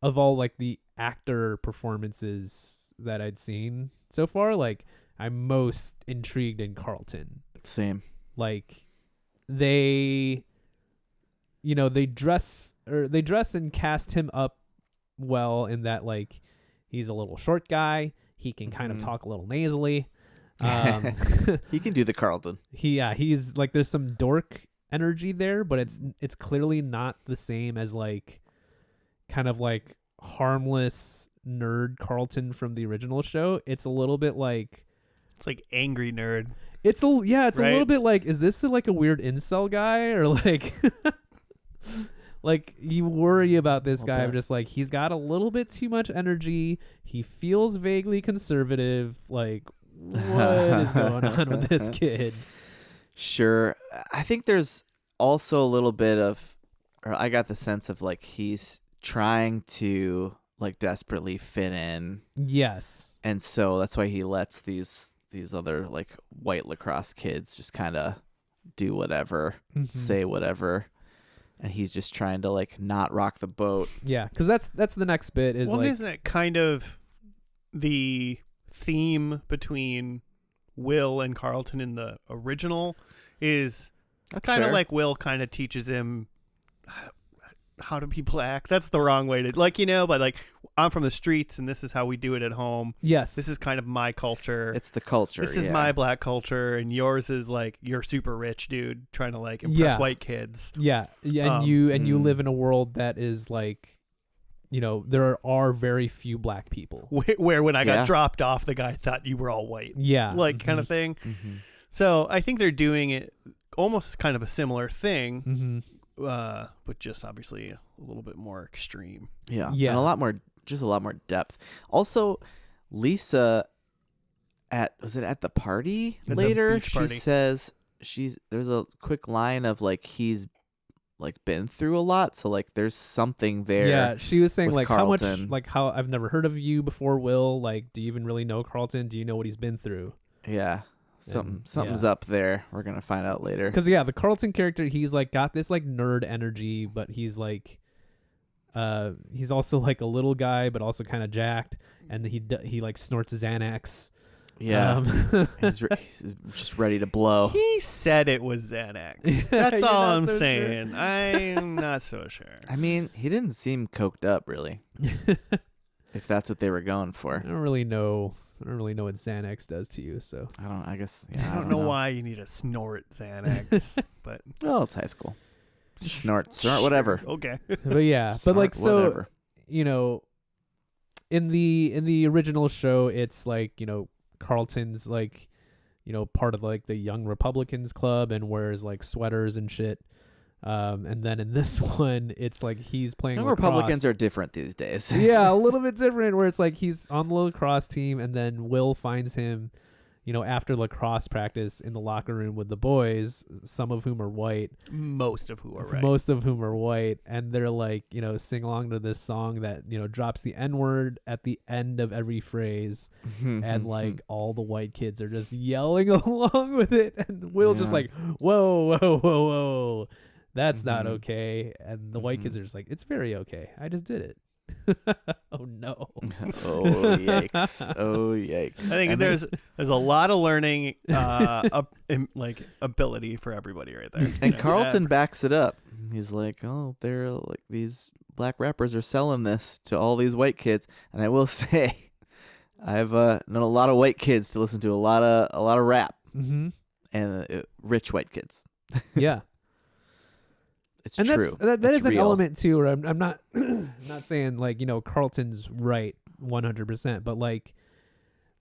of all like the actor performances that I'd seen so far, like I'm most intrigued in Carlton. Same. Like they dress and cast him up well in that like he's a little short guy. He can kind of talk a little nasally. He can do the Carlton. He's like there's some dork energy there, but it's clearly not the same as like kind of like harmless nerd Carlton from the original show. It's a little bit like it's like angry nerd. It's a right? little bit like, is this like a weird incel guy or like like you worry about this guy. I'm just like, he's got a little bit too much energy. He feels vaguely conservative. Like, what is going on with this kid? Sure. I think there's also a little bit of, or I got the sense of like he's trying to like desperately fit in. Yes. And so that's why he lets these other like white lacrosse kids just kind of do whatever, say whatever. And he's just trying to like not rock the boat. Yeah, because that's the next bit is like, isn't it kind of the theme between Will and Carlton in the original? Is it's kind of like Will kind of teaches him how do people act. That's the wrong way to like, but like I'm from the streets and this is how we do it at home. Yes, this is kind of my culture. It's the culture. This is my black culture, and yours is like you're super rich dude trying to like impress white kids. Yeah, and you live in a world that is like, there are very few black people. Where when I got dropped off, the guy thought you were all white. Yeah, like kind of thing. So I think they're doing it almost kind of a similar thing. But just obviously a little bit more extreme. Yeah. And a lot more depth. Also, Lisa was it at the party later? She says there's a quick line of like he's like been through a lot, so like there's something there. Yeah, she was saying like Carlton. how much like how I've never heard of you before, Will. Like, do you even really know Carlton? Do you know what he's been through? Yeah. Something's up there. We're gonna find out later. Because the Carlton character, he's like got this like nerd energy, but he's like, he's also like a little guy, but also kind of jacked, and he like snorts Xanax. Yeah, he's just ready to blow. He said it was Xanax. That's all I'm saying. Sure. I'm not so sure. I mean, he didn't seem coked up really. If that's what they were going for. I don't really know what Xanax does to you, so I guess I don't know why you need to snort Xanax, but it's high school. Snort whatever. Okay. But yeah, but like so whatever. In the original show, it's like, Carlton's like, part of like the Young Republicans Club and wears like sweaters and shit. And then in this one, it's like he's playing Young lacrosse. Republicans are different these days. Yeah, a little bit different, where it's like he's on the lacrosse team, and then Will finds him, after lacrosse practice in the locker room with the boys, some of whom are white. Most of whom are white. And they're like, sing along to this song that, drops the N-word at the end of every phrase. And like all the white kids are just yelling along with it. And Will's just like, whoa, whoa, whoa, whoa. That's not okay. And the white kids are just like, it's very okay. I just did it. Oh no. Oh yikes. I think there's a lot of learning like ability for everybody right there. And Carlton backs it up. He's like, they're like these black rappers are selling this to all these white kids. And I will say I've known a lot of white kids to listen to a lot of rap. And rich white kids. Yeah. It's true. That is an element too, where I'm not not saying like, Carlton's right 100%, but like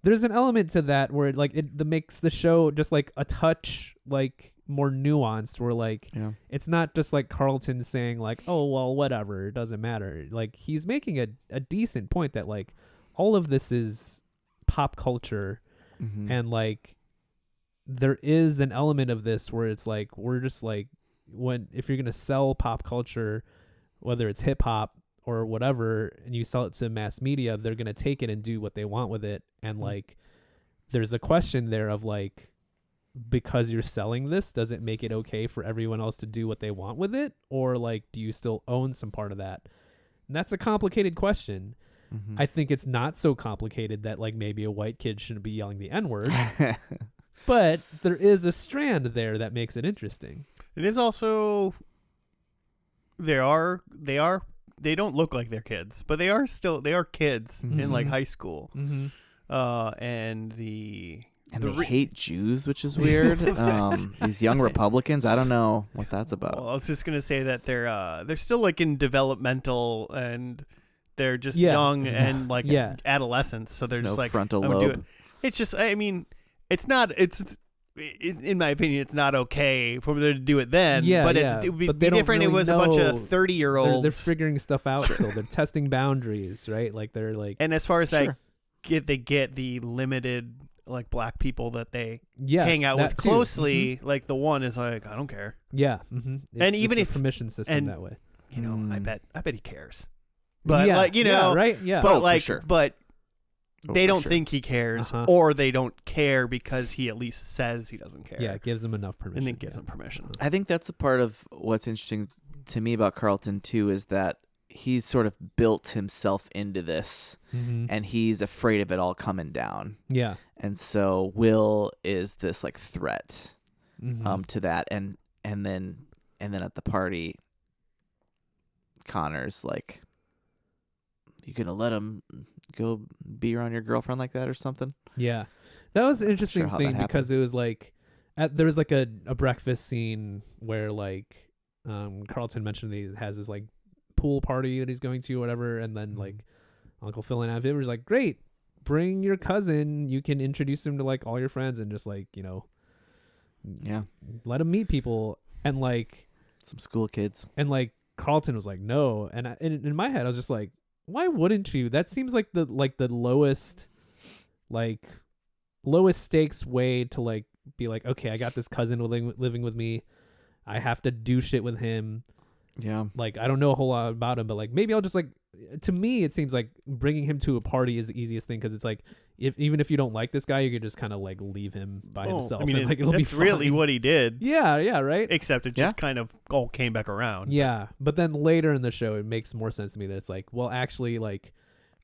there's an element to that where it makes the show just like a touch like more nuanced, where like it's not just like Carlton saying like, oh well, whatever, it doesn't matter. Like he's making a decent point that like all of this is pop culture, and like there is an element of this where it's like we're just like, if you're going to sell pop culture, whether it's hip hop or whatever, and you sell it to mass media, they're going to take it and do what they want with it. And like, there's a question there of like, because you're selling this, does it make it okay for everyone else to do what they want with it? Or like, do you still own some part of that? And that's a complicated question. I think it's not so complicated that like maybe a white kid shouldn't be yelling the N-word. But there is a strand there that makes it interesting. It is also they don't look like they're kids, but they are kids in like high school. Mm-hmm. And they hate Jews, which is weird. These young Republicans, I don't know what that's about. Well, I was just gonna say that they're still like in developmental and they're just young and like adolescents, so they're just like frontal lobe. It's just, I mean, it's not. In my opinion, it's not okay for them to do it then. Yeah, but it would be different. Really it was a bunch of 30-year-olds. They're figuring stuff out still. They're testing boundaries, right? Like they're like. And as far as they get the limited like black people that they hang out with closely. Mm-hmm. Like the one is like, I don't care. Yeah, mm-hmm. And even if permission system that way, you know, I bet he cares. But like right, yeah. But but. They don't think he cares, or they don't care because he at least says he doesn't care. Yeah, it gives him enough permission. And it gives him permission. I think that's a part of what's interesting to me about Carlton, too, is that he's sort of built himself into this, and he's afraid of it all coming down. Yeah. And so Will is this, like, threat to that. And then at the party, Connor's like, you gonna let him go be around your girlfriend like that or something? Yeah, that was an interesting thing because it was like there was like a breakfast scene where like Carlton mentioned that he has this like pool party that he's going to or whatever, and then like Uncle Phil and Aunt Viv was like, great, bring your cousin, you can introduce him to like all your friends and just like, you know, let him meet people. And like some school kids, and like Carlton was like, no. And in my head I was just like, why wouldn't you? That seems like the lowest stakes way to like be like, okay, I got this cousin living with me. I have to do shit with him. Yeah. Like, I don't know a whole lot about him, but like maybe I'll just like, to me it seems like bringing him to a party is the easiest thing, because it's like even if you don't like this guy, you could just kind of like leave him by himself. I mean, and, like, it'll be fine. Really what he did. Yeah, right. Except it just kind of all came back around. Yeah, but then later in the show, it makes more sense to me that it's like, well, actually, like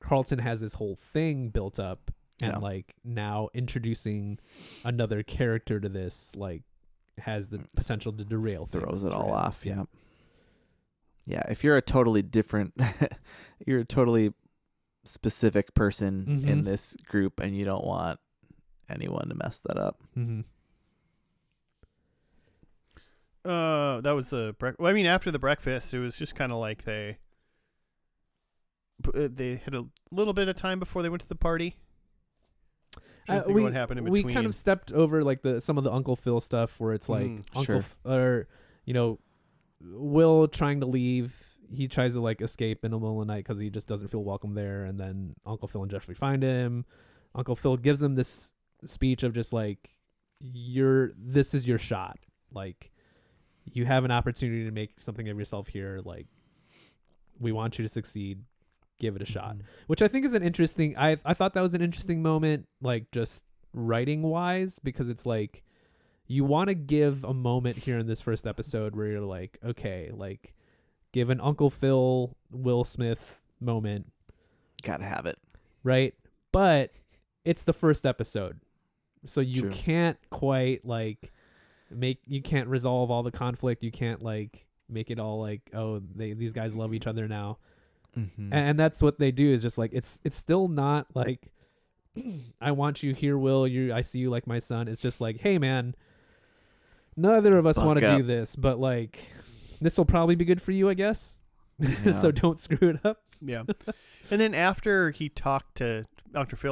Carlton has this whole thing built up, and like now introducing another character to this like has the potential to derail things. Throws it all off. Yeah. Yeah, if you're a totally different, you're a totally specific person in this group, and you don't want anyone to mess that up. That was the I mean, after the breakfast, it was just kind of like they had a little bit of time before they went to the party. What happened in between. We kind of stepped over like some of the Uncle Phil stuff where it's like or you know, Will trying to leave. He tries to like escape in the middle of the night because he just doesn't feel welcome there, and then Uncle Phil and Jeffrey find him. Uncle Phil gives him this speech of just like, this is your shot. Like, you have an opportunity to make something of yourself here. Like, we want you to succeed. Give it a shot. Which I think is an interesting. I thought that was an interesting moment, like just writing wise, because it's like, you want to give a moment here in this first episode where you're like, okay, like give an Uncle Phil, Will Smith moment. Gotta have it. Right? But it's the first episode. So you can't quite like you can't resolve all the conflict. You can't like make it all like, oh, these guys love each other now. And that's what they do, is just like, it's still not like, I want you here, Will, I see you like my son. It's just like, hey man, neither of us want to do this, but like, this will probably be good for you, I guess. So don't screw it up. Yeah. And then after Phil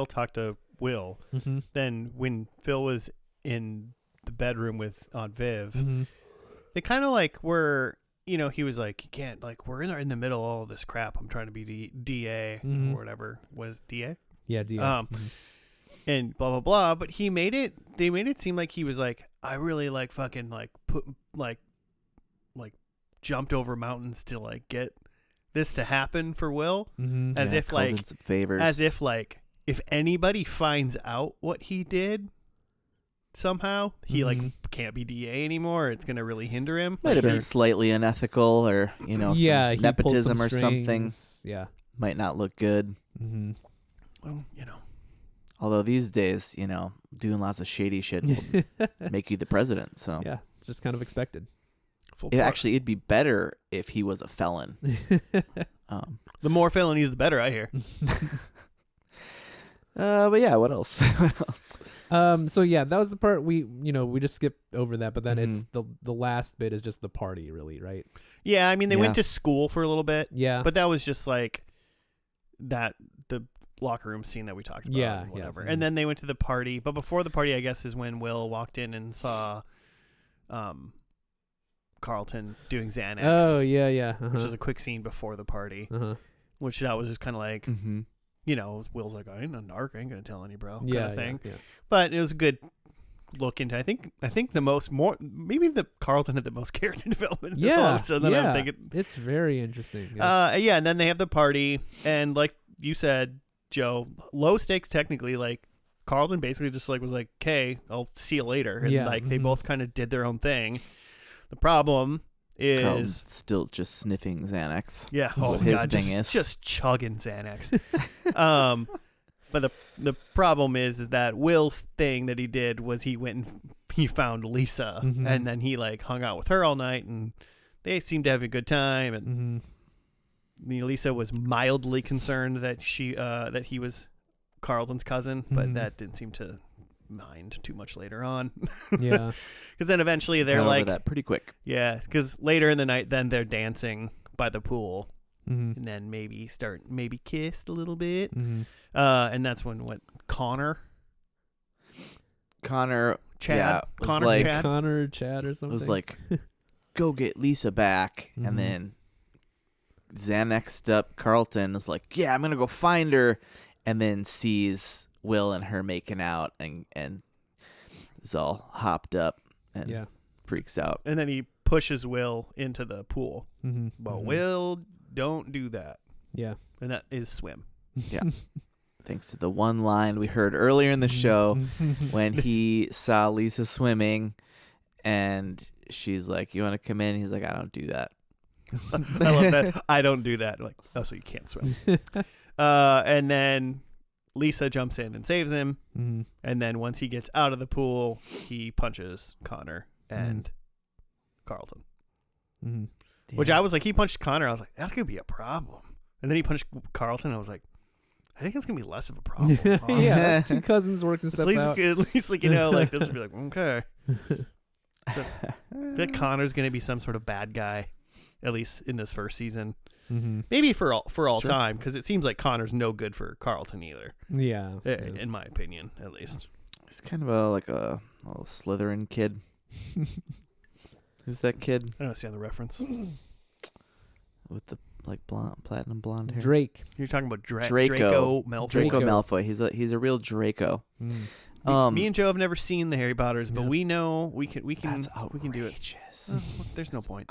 talked to Will, then when Phil was in the bedroom with Aunt Viv, they kind of like were, you know, he was like, you can't, like, we're in the middle of all this crap. I'm trying to be DA or whatever. Was DA? Yeah, DA. And blah, blah, blah. But they made it seem like he was like, I really like fucking like put like jumped over mountains to like get this to happen for Will. As if like favors. As if like if anybody finds out what he did somehow, he like can't be DA anymore. It's gonna really hinder him. Might have been slightly unethical, or you know, some nepotism or something. Yeah. might not look good. Mm-hmm. Well, Although these days, doing lots of shady shit will make you the president. So Yeah, just kind of expected. actually, it'd be better if he was a felon. The more felonies, the better, I hear. But yeah, what else? So yeah, that was the part we just skipped over that, but then it's Mm-hmm. the last bit is just the party, really, right? Yeah, I mean, they Yeah. went to school for a little bit, Yeah. but that was just like the locker room scene that we talked about. Yeah, and yeah. whatever. Mhm. And then they went to the party, but before the party, I guess, is when Will walked in and saw Carlton doing Xanax. Oh yeah, yeah. Uh-huh. Which is a quick scene before the party, uh-huh. which that was just kind of like, Mm-hmm. Will's like, I ain't a narc, I ain't gonna tell any bro, kind Yeah, of thing. Yeah. But it was a good look into. I think maybe the Carlton had the most character development in this whole episode. Then I'm thinking, it's very interesting. and then they have the party, and like you said, Joe, low stakes technically. Like Carlton basically just like was like, "Okay, I'll see you later," and Yeah, like they mhm. both kind of did their own thing. The problem is, Carlton's still just sniffing Xanax. yeah, what oh his god, thing is. just chugging Xanax. But the problem is that Will's thing that he did was he went and he found Lisa, Mhm. and then he like hung out with her all night, and they seemed to have a good time. And Mm-hmm. Lisa was mildly concerned that he was Carlton's cousin, but Mhm. that didn't seem to mind too much later on. Yeah. Because then eventually they're Got over like, that pretty quick. yeah, because later in the night, then they're dancing by the pool, Mm-hmm. and then maybe kissed a little bit. Mm-hmm. And that's when Connor, Chad, yeah, was Connor, like, Chad. Connor, Chad, or something. was like, go get Lisa back, Mhm. and then Xanaxed up Carlton is like, yeah, I'm gonna go find her, and then sees Will and her making out, and is all hopped up and Yeah. freaks out. And then he pushes Will into the pool. Mm-hmm. But Will, don't do that. Yeah. And that is swim. Yeah. Thanks to the one line we heard earlier in the show when he saw Lisa swimming, and she's like, "You want to come in?" He's like, "I don't do that." I love that. I don't do that. Like, oh, so you can't swim. And then Lisa jumps in and saves him. Mm-hmm. And then once he gets out of the pool, he punches Connor and Carlton. Mm-hmm. Which I was like, he punched Connor. I was like, that's going to be a problem. And then he punched Carlton. I was like, I think it's going to be less of a problem. Yeah, that's two cousins working stuff out. At least like, like, this would be like, okay. So, I feel like Connor's going to be some sort of bad guy, at least in this first season. Mm-hmm. Maybe for all Sure. time, because it seems like Connor's no good for Carlton either, Yeah. in my opinion, at least. He's kind of a little Slytherin kid. Who's that kid I don't see the reference. with the platinum blonde hair? Drake. You're talking about Draco. Draco Malfoy. Draco Draco. Malfoy. He's a real Draco. Mm. Me and Joe have never seen the Harry Potters, but Yeah. we know we can That's we can do it. outrageous. There's no point.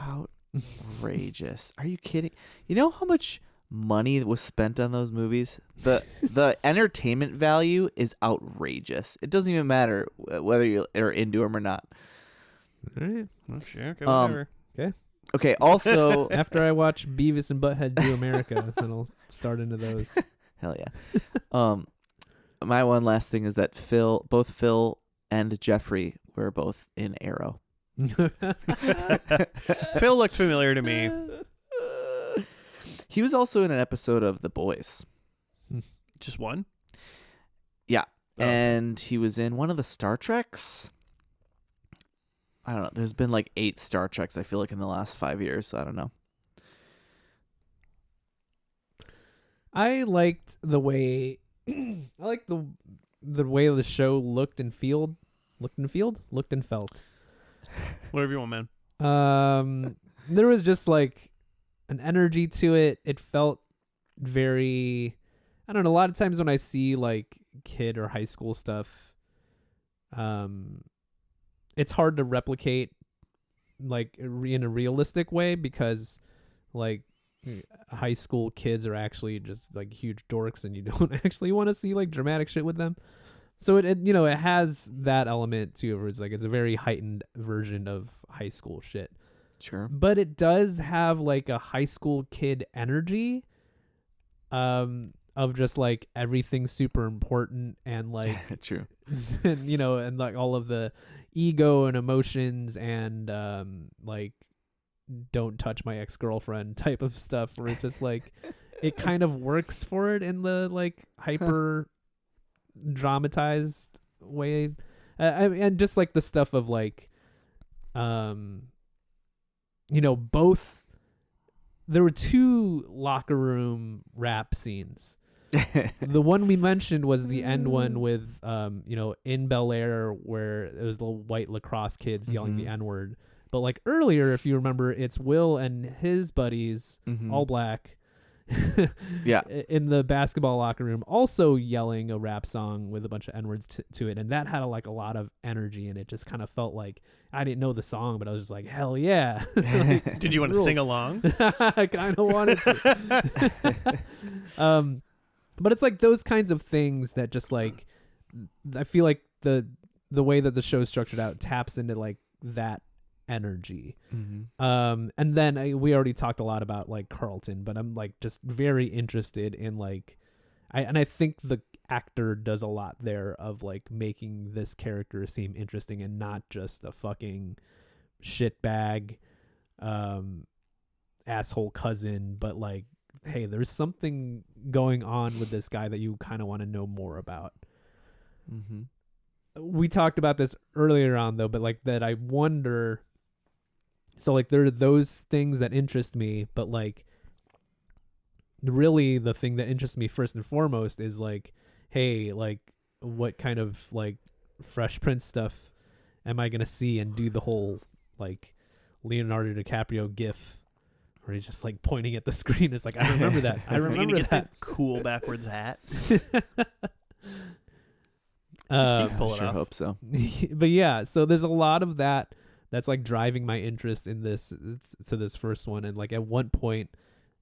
Outrageous. Are you kidding? You know how much money was spent on those movies? The entertainment value is outrageous. It doesn't even matter whether you are into them or not. All right. Oh, sure, okay, Um, whatever. Okay, also, After I watch Beavis and Butthead Do America, then I'll start into those. hell yeah. My one last thing is that both Phil and Jeffrey were both in Arrow. Phil looked familiar to me. He was also in an episode of The Boys. Just one. Yeah. Oh. And he was in one of the Star Treks. I don't know. There's been like 8 Star Treks, I feel like, in the last 5 years. So I don't know. I liked the way the way the show looked and felt. Whatever you want, man. There was just like an energy to it. It felt very, I don't know, a lot of times when I see like kid or high school stuff, it's hard to replicate like in a realistic way because like high school kids are actually just like huge dorks and you don't actually want to see like dramatic shit with them. So it has that element to it where it's like it's a very heightened version of high school shit. Sure. But it does have like a high school kid energy of just like everything's super important and like True. and, and like all of the ego and emotions and like don't touch my ex-girlfriend type of stuff where it's just like it kind of works for it in the like hyper dramatized way. And just like the stuff of like both there were two locker room rap scenes. The one we mentioned was the end one with in Bel-Air where it was the white lacrosse kids yelling the N-word. But like earlier, if you remember, it's Will and his buddies, all black, Yeah. in the basketball locker room, also yelling a rap song with a bunch of N-words to it, and that had a lot of energy, and it just kind of felt like I didn't know the song, but I was just like, hell yeah! Like, Did you want to sing along? I kind of wanted to. But it's like those kinds of things that just like I feel like the way that the show's structured out taps into like that energy. And then we already talked a lot about like Carlton, but I'm like just very interested in like I think the actor does a lot there of like making this character seem interesting and not just a fucking shitbag asshole cousin, but like, hey, there's something going on with this guy that you kind of want to know more about. We talked about this earlier on though, but like that I wonder. So like there are those things that interest me, but like really the thing that interests me first and foremost is like, hey, like what kind of like Fresh Prince stuff am I gonna see and do the whole like Leonardo DiCaprio gif where he's just like pointing at the screen. It's like I remember that. I remember that cool backwards hat. Pull it off. Hope so. But yeah, so there's a lot of that that's like driving my interest in this first one, and like at what point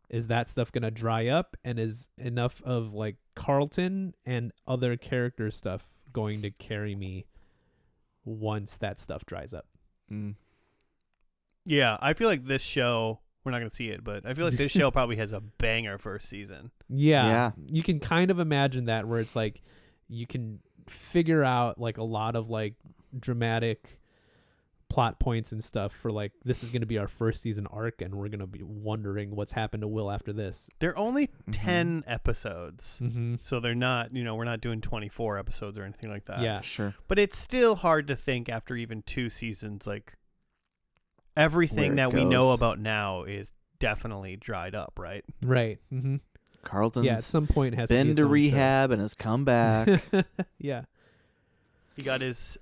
is that stuff gonna dry up, and is enough of like Carlton and other character stuff going to carry me once that stuff dries up? Yeah, I feel like this show, we're not gonna see it, but I feel like this show probably has a banger first season. Yeah, you can kind of imagine that, where it's like you can figure out like a lot of like dramatic plot points and stuff for like this is going to be our first season arc, and we're going to be wondering what's happened to Will after this. They're only 10 episodes, so they're not, we're not doing 24 episodes or anything like that. Yeah, sure. But it's still hard to think after even 2 seasons, like everything that we know about now is definitely dried up, right? Right. Carlton's at some point has been to rehab and has come back. Yeah. He got his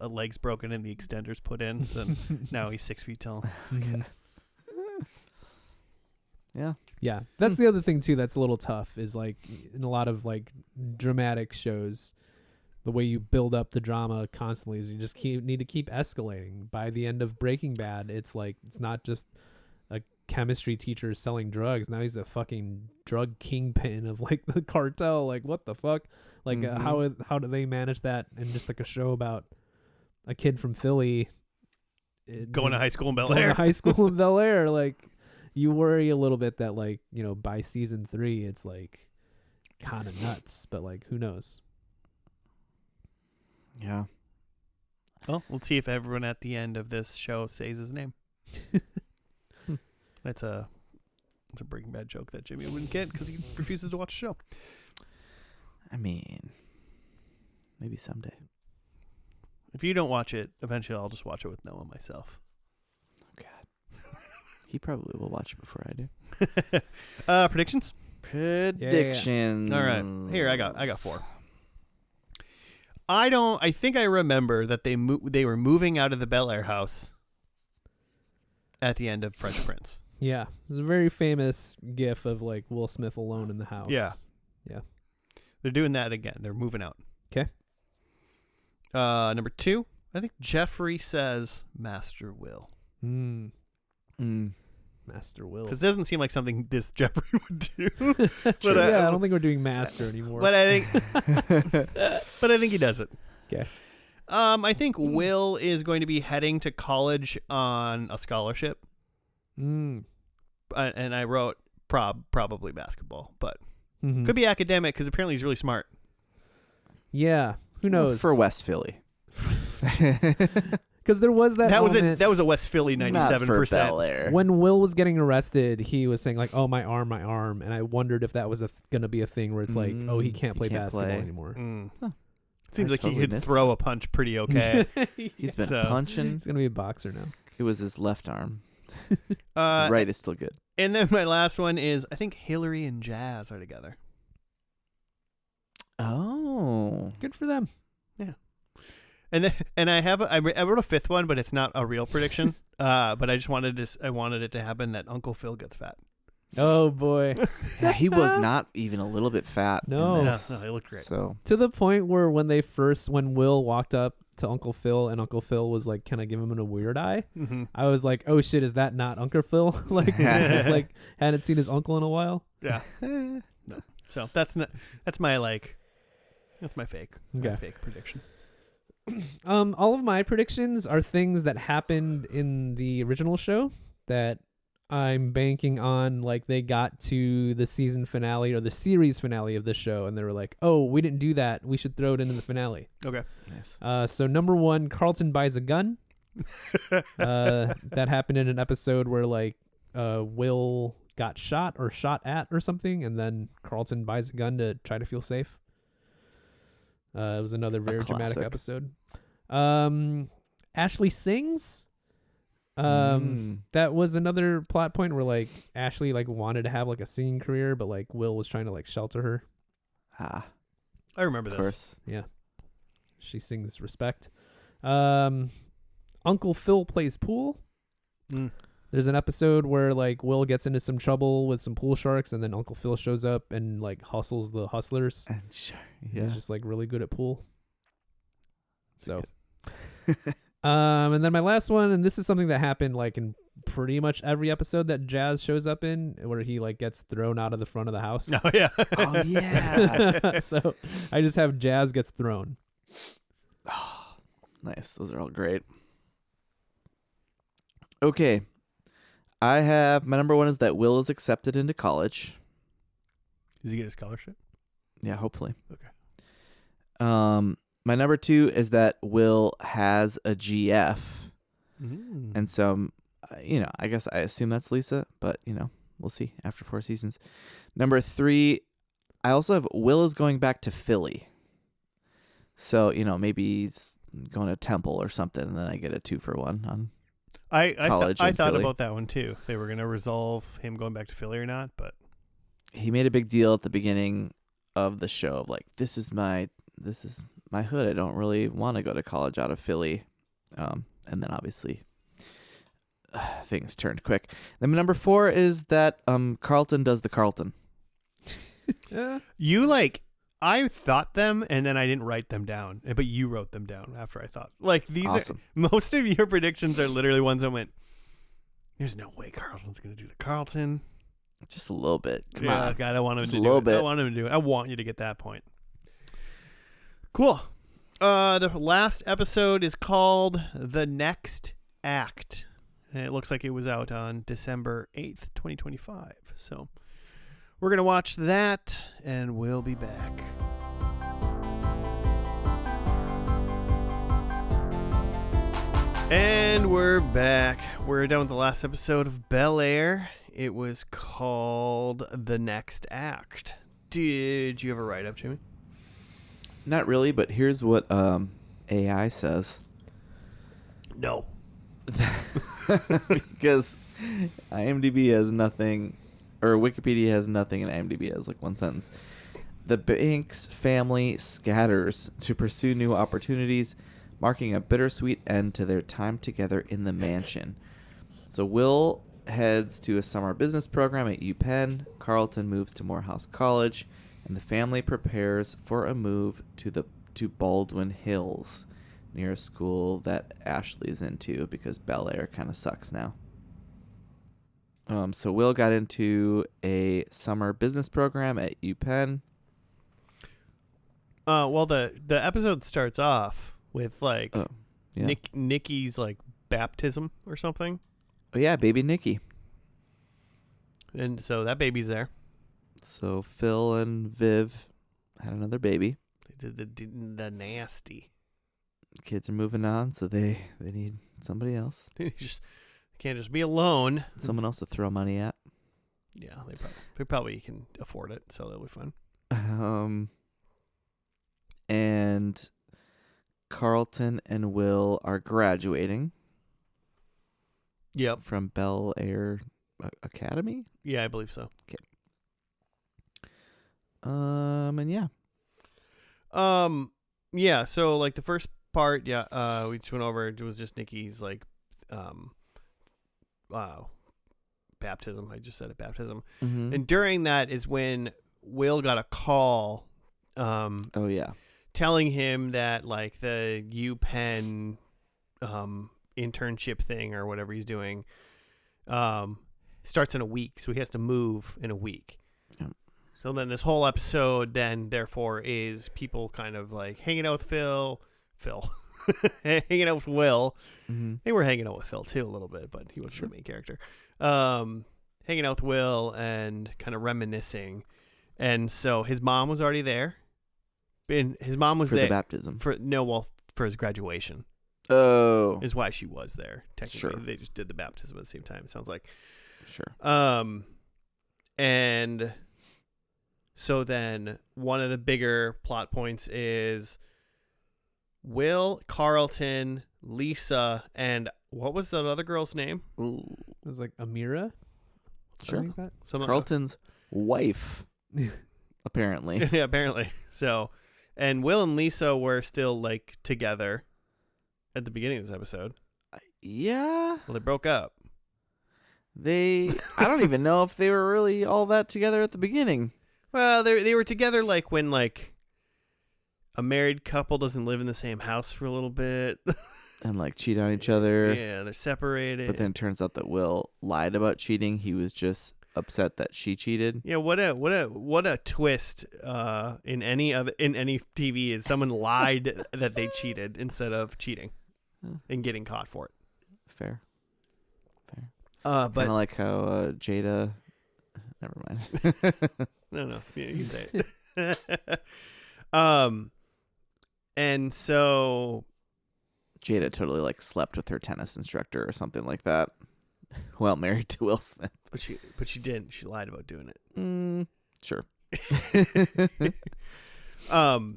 legs broken and the extenders put in, so now he's 6 feet tall. Yeah. That's the other thing too that's a little tough is like in a lot of like dramatic shows, the way you build up the drama constantly is you just need to keep escalating. By the end of Breaking Bad, it's like it's not just a chemistry teacher selling drugs. Now he's a fucking drug kingpin of like the cartel. Like what the fuck? Like how do they manage that in just like a show about a kid from Philly going to high school in Bel-Air? Like you worry a little bit that like, by season 3 it's like kind of nuts, but like who knows? Yeah. Well, we'll see if everyone at the end of this show says his name. That's a Breaking Bad joke that Jimmy wouldn't get because he refuses to watch the show. I mean, maybe someday. If you don't watch it, eventually I'll just watch it with Noah myself. Oh, God. He probably will watch it before I do. Predictions? Predictions. Yeah. All right. Here, I got 4. I think I remember that they were moving out of the Bel-Air house at the end of Fresh Prince. Yeah. There's a very famous gif of like Will Smith alone in the house. Yeah. Yeah. They're doing that again. They're moving out. Okay. Number 2, I think Jeffrey says Master Will. Master Will. Because it doesn't seem like something this Jeffrey would do. But I don't think we're doing Master anymore. But I think he does it. Okay. I think Will is going to be heading to college on a scholarship. And I wrote probably basketball, but Mhm. could be academic because apparently he's really smart. Yeah. Who knows? For West Philly. Because there was that moment That was a West Philly Not for 97%. Bel-Air. when Will was getting arrested. He was saying like, "Oh, my arm," and I wondered if that was going to be a thing where it's like, "Oh, he can't play basketball anymore." Seems I like totally he could missed throw a punch pretty okay. He's been So- punching. He's gonna be a boxer now. It was his left arm. Uh, Right is still good. And then my last one is I think Hillary and Jazz are together. Oh. Good for them. And then, and I wrote a fifth one, but it's not a real prediction. But I just wanted it to happen that Uncle Phil gets fat. Oh boy. Yeah, he was not even a little bit fat. in No. Yeah, this. no, he looked great. So To the point where when Will walked up to Uncle Phil and Uncle Phil was like kind of giving him a weird eye, Mm-hmm. I was like, "Oh shit, is that not Uncle Phil?" Like, just like hadn't seen his uncle in a while. Yeah. So that's my fake. Okay. My fake prediction. All of my predictions are things that happened in the original show that I'm banking on. Like they got to the season finale or the series finale of the show, and they were like, "Oh, we didn't do that. We should throw it into the finale." Okay. nice. So number one, Carlton buys a gun. That happened in an episode where like Will got shot or shot at or something, and then Carlton buys a gun to try to feel safe. It was another very dramatic classic. episode. Ashley sings. That was another plot point where like Ashley like wanted to have like a singing career, but like Will was trying to like shelter her. Ah, I remember of this. course. She sings respect. Uncle Phil plays pool. Mm. There's an episode where like Will gets into some trouble with some pool sharks, and then Uncle Phil shows up and like hustles the hustlers. And sure, He's just like really good at pool. That's So, good. and then my last one, and this is something that happened like in pretty much every episode that Jazz shows up in, where he like gets thrown out of the front of the house. Oh yeah. Oh yeah. So I just have Jazz gets thrown. Nice. Those are all great. Okay. I have my number one is that Will is accepted into college. Does he get a scholarship? Yeah, hopefully. Okay. My number two is that Will has a GF. Mm. And so, I guess I assume that's Lisa, but, we'll see after 4 seasons. Number three, I also have Will is going back to Philly. So, maybe he's going to Temple or something, and then I get a 2-for-1 on college I in thought Philly. about that one too. If they were going to resolve him going back to Philly or not, but He made a big deal at the beginning of the show of like, this is my hood. I don't really want to go to college out of Philly. And then obviously things turned quick. Then my number 4 is that Carlton does the Carlton. I thought them and then I didn't write them down, but you wrote them down after I thought. Like these Awesome. most of your predictions are literally ones I went, there's no way Carlton's going to do the Carlton. Just a little bit. Come Yeah, on. God, I want him Just to a do little it. bit. I want him to do it. I want you to get that point. Cool. The last episode is called The Next Act. And it looks like it was out on December 8th, 2025. So we're going to watch that and we'll be back. And we're back. We're done with the last episode of Bel-Air. It was called The Next Act. Did you have a write-up, Jimmy? Not really, but here's what AI says. No. Because IMDb has nothing, or Wikipedia has nothing, and IMDb has like one sentence. The Banks family scatters to pursue new opportunities, marking a bittersweet end to their time together in the mansion. So Will heads to a summer business program at UPenn. Carlton moves to Morehouse College, and the family prepares for a move to Baldwin Hills, near a school that Ashley's into because Bel-Air kind of sucks now. So Will got into a summer business program at UPenn. Well, the episode starts off with like Yeah. Nikki's like baptism or something. Oh yeah, baby Nikki. And so that baby's there. So Phil and Viv had another baby. They did the nasty. Kids are moving on, so they need somebody else. They can't just be alone. Someone else to throw money at. Yeah, they probably can afford it, so that'll be fun. And Carlton and Will are graduating. Yep. From Bel-Air Academy? Yeah, I believe so. And yeah. Yeah, so like the first part, we just went over, it was just Nikki's like baptism. I just said it, baptism. Mm-hmm. And during that is when Will got a call oh yeah, telling him that like the UPenn internship thing or whatever he's doing starts in a week, so he has to move in a week. Yep. So then this whole episode then therefore is people kind of like hanging out with Phil hanging out with Will. Mm-hmm. They were hanging out with Phil too a little bit, but he wasn't the main character. Hanging out with Will and kind of reminiscing. And so his mom was already there. And his mom was for there the baptism. For his graduation. Oh, Is why she was there. Technically, sure. They just did the baptism at the same time. It sounds like. Sure. And so then one of the bigger plot points is Will, Carlton, Lisa, and what was that other girl's name? Ooh. It was like Amira. Sure. Like that. Carlton's wife, apparently. Yeah, apparently. So, and Will and Lisa were still like together at the beginning of this episode. Yeah. Well, they broke up. I don't even know if they were really all that together at the beginning. Well, they were together like when like a married couple doesn't live in the same house for a little bit. And like cheat on each other. Yeah, they're separated. But then it turns out that Will lied about cheating. He was just upset that she cheated. Yeah, what a twist in any TV is someone lied that they cheated instead of cheating and getting caught for it. Fair. But kind of like how Jada. Never mind. no, yeah, you can say it. And so Jada totally like slept with her tennis instructor or something like that. While married to Will Smith. But she didn't. She lied about doing it. Sure. I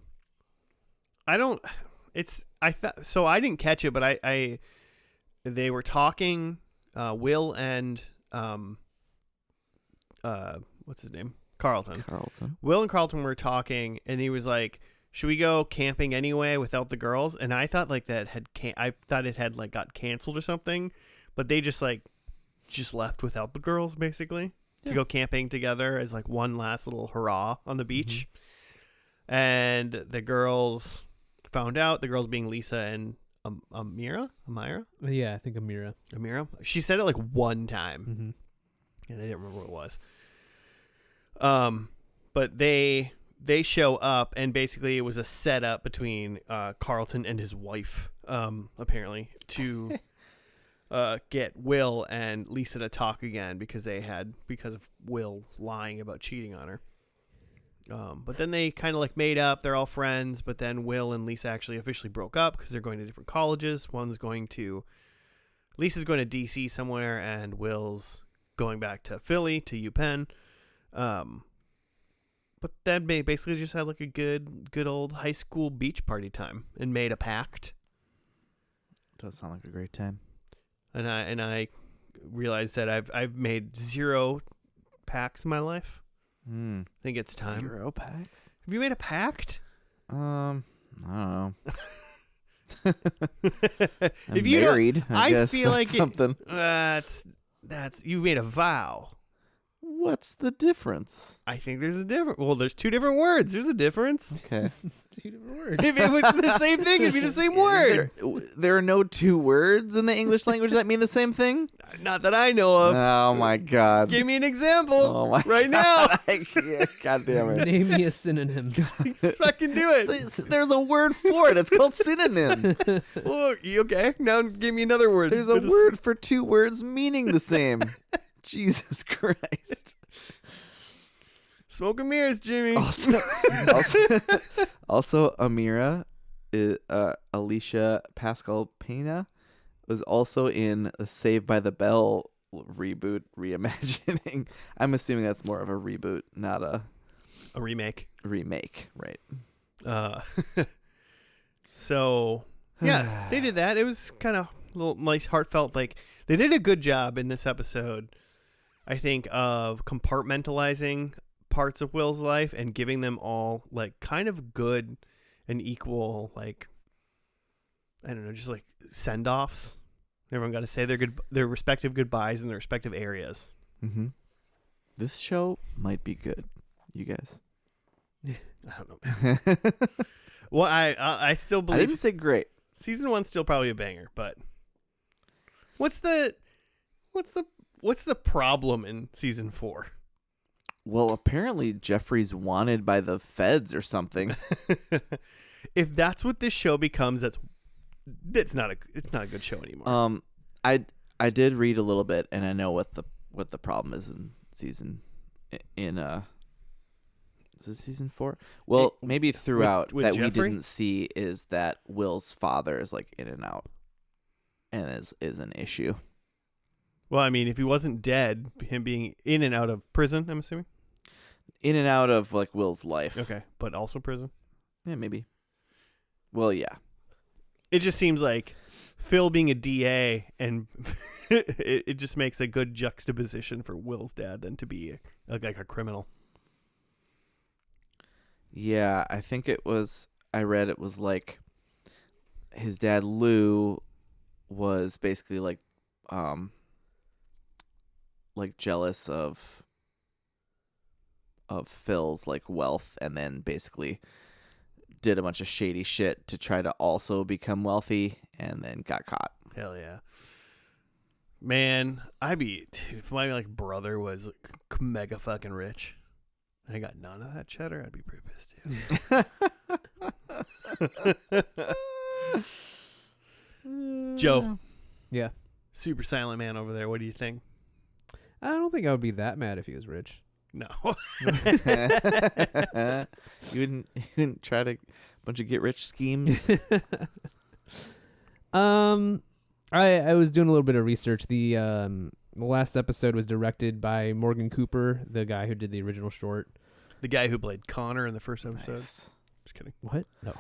didn't catch it, but they were talking, Will and what's his name? Carlton. Will and Carlton were talking, and he was like, "Should we go camping anyway without the girls?" And I thought like that I thought it had like got canceled or something, but they just left without the girls basically to go camping together as like one last little hurrah on the beach. Mm-hmm. And the girls found out, the girls being Lisa and Amira. Yeah, I think Amira. She said it like one time, mm-hmm. and I didn't remember what it was. But they show up, and basically it was a setup between Carlton and his wife, apparently, to get Will and Lisa to talk again because of Will lying about cheating on her. But then they kind of like made up. They're all friends, but then Will and Lisa actually officially broke up because they're going to different colleges. Lisa's going to DC somewhere, and Will's going back to Philly to UPenn. But then they basically just had like a good old high school beach party time and made a pact. Does sound like a great time. And I realized that I've made 0 pacts in my life. I think it's time. 0 packs? Have you made a pact? I don't know. I'm if you married, I guess feel that's like something. That's you made a vow. What's the difference? I think there's a difference. Well, there's 2 different words. There's a difference. Okay. It's 2 different words. If it was the same thing, it'd be the same word. There are no 2 words in the English language that mean the same thing? Not that I know of. Oh, my God. Give me an example right now. God damn it. Name me a synonym. Fucking do it. There's a word for it. It's called synonym. Look, okay. Now give me another word. There's a word for 2 words meaning the same. Jesus Christ. Smoke and mirrors, Jimmy. Also Amira, Alicia Pascal Pena, was also in the Saved by the Bell reboot reimagining. I'm assuming that's more of a reboot, not a remake. Remake, right? So yeah, they did that. It was kind of a little nice, heartfelt. Like they did a good job in this episode, I think, of compartmentalizing parts of Will's life and giving them all like kind of good and equal, like, I don't know, just like send offs. Everyone got to say their respective goodbyes in their respective areas. Mm-hmm. This show might be good, you guys. I don't know, man. Well, I still believe. I didn't say great. Season 1's still probably a banger, but what's the problem in season 4? Well, apparently Jeffrey's wanted by the feds or something. If that's what this show becomes, it's not a good show anymore. I did read a little bit, and I know what the problem is in season is this season 4? Well, maybe throughout with that Jeffrey? we didn't see is that Will's father is like in and out, and is an issue. Well, I mean, if he wasn't dead, him being in and out of prison, I'm assuming. In and out of like Will's life. Okay, but also prison. Yeah, maybe. Well, yeah. It just seems like Phil being a DA, and it just makes a good juxtaposition for Will's dad than to be like a criminal. Yeah, I think I read it was like his dad Lou was basically like jealous of Phil's like wealth, and then basically did a bunch of shady shit to try to also become wealthy, and then got caught. Hell yeah. Man, if my like brother was like, mega fucking rich, I got none of that cheddar, I'd be pretty pissed too. Joe. Yeah. Super silent man over there. What do you think? I don't think I would be that mad if he was rich. No. You didn't try to bunch of get rich schemes. I was doing a little bit of research. The last episode was directed by Morgan Cooper, the guy who did the original short. The guy who played Connor in the first episode. Nice. Just kidding. What? No.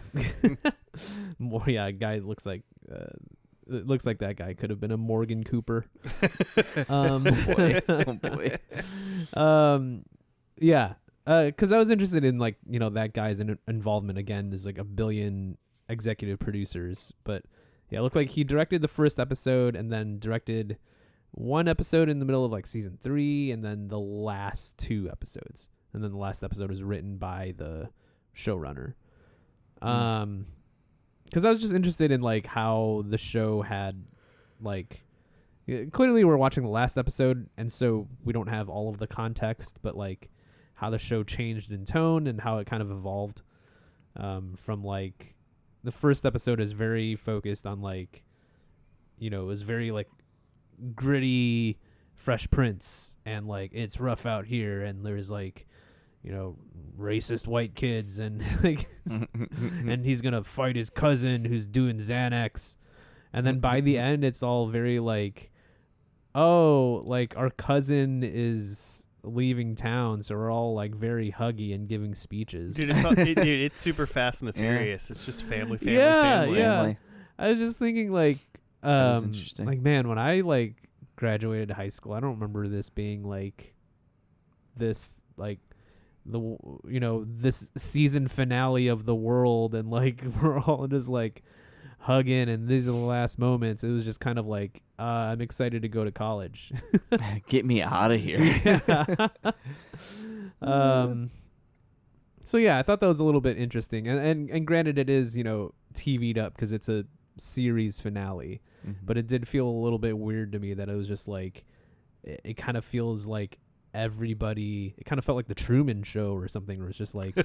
A guy looks like it looks like that guy could have been a Morgan Cooper. Oh boy. Yeah. Because I was interested in like, that guy's involvement. Again, there's like a billion executive producers, but yeah, it looked like he directed the first episode and then directed one episode in the middle of like season 3, and then the last 2 episodes, and then the last episode was written by the showrunner. Because I was just interested in like how the show had like, clearly we're watching the last episode, and so we don't have all of the context, but like how the show changed in tone and how it kind of evolved from like the first episode is very focused on like, it was very like gritty Fresh Prince, and like it's rough out here, and there's like, racist white kids, and like and he's gonna fight his cousin who's doing Xanax, and then by the end it's all very like, oh, like our cousin is leaving town, so we're all like very huggy and giving speeches. Dude, it's super Fast and the Furious. It's just family. Yeah. I was just thinking like, interesting. like, man, when I like graduated high school, I don't remember this being like this, like this season finale of the world, and like we're all just like hugging, and these are the last moments. It was just kind of like, I'm excited to go to college. Get me out of here. Yeah. So yeah, I thought that was a little bit interesting, and granted, it is TV'd up because it's a series finale, but it did feel a little bit weird to me that it was just like, it kind of feels like everybody, it kind of felt like the Truman Show or something, where it's just like,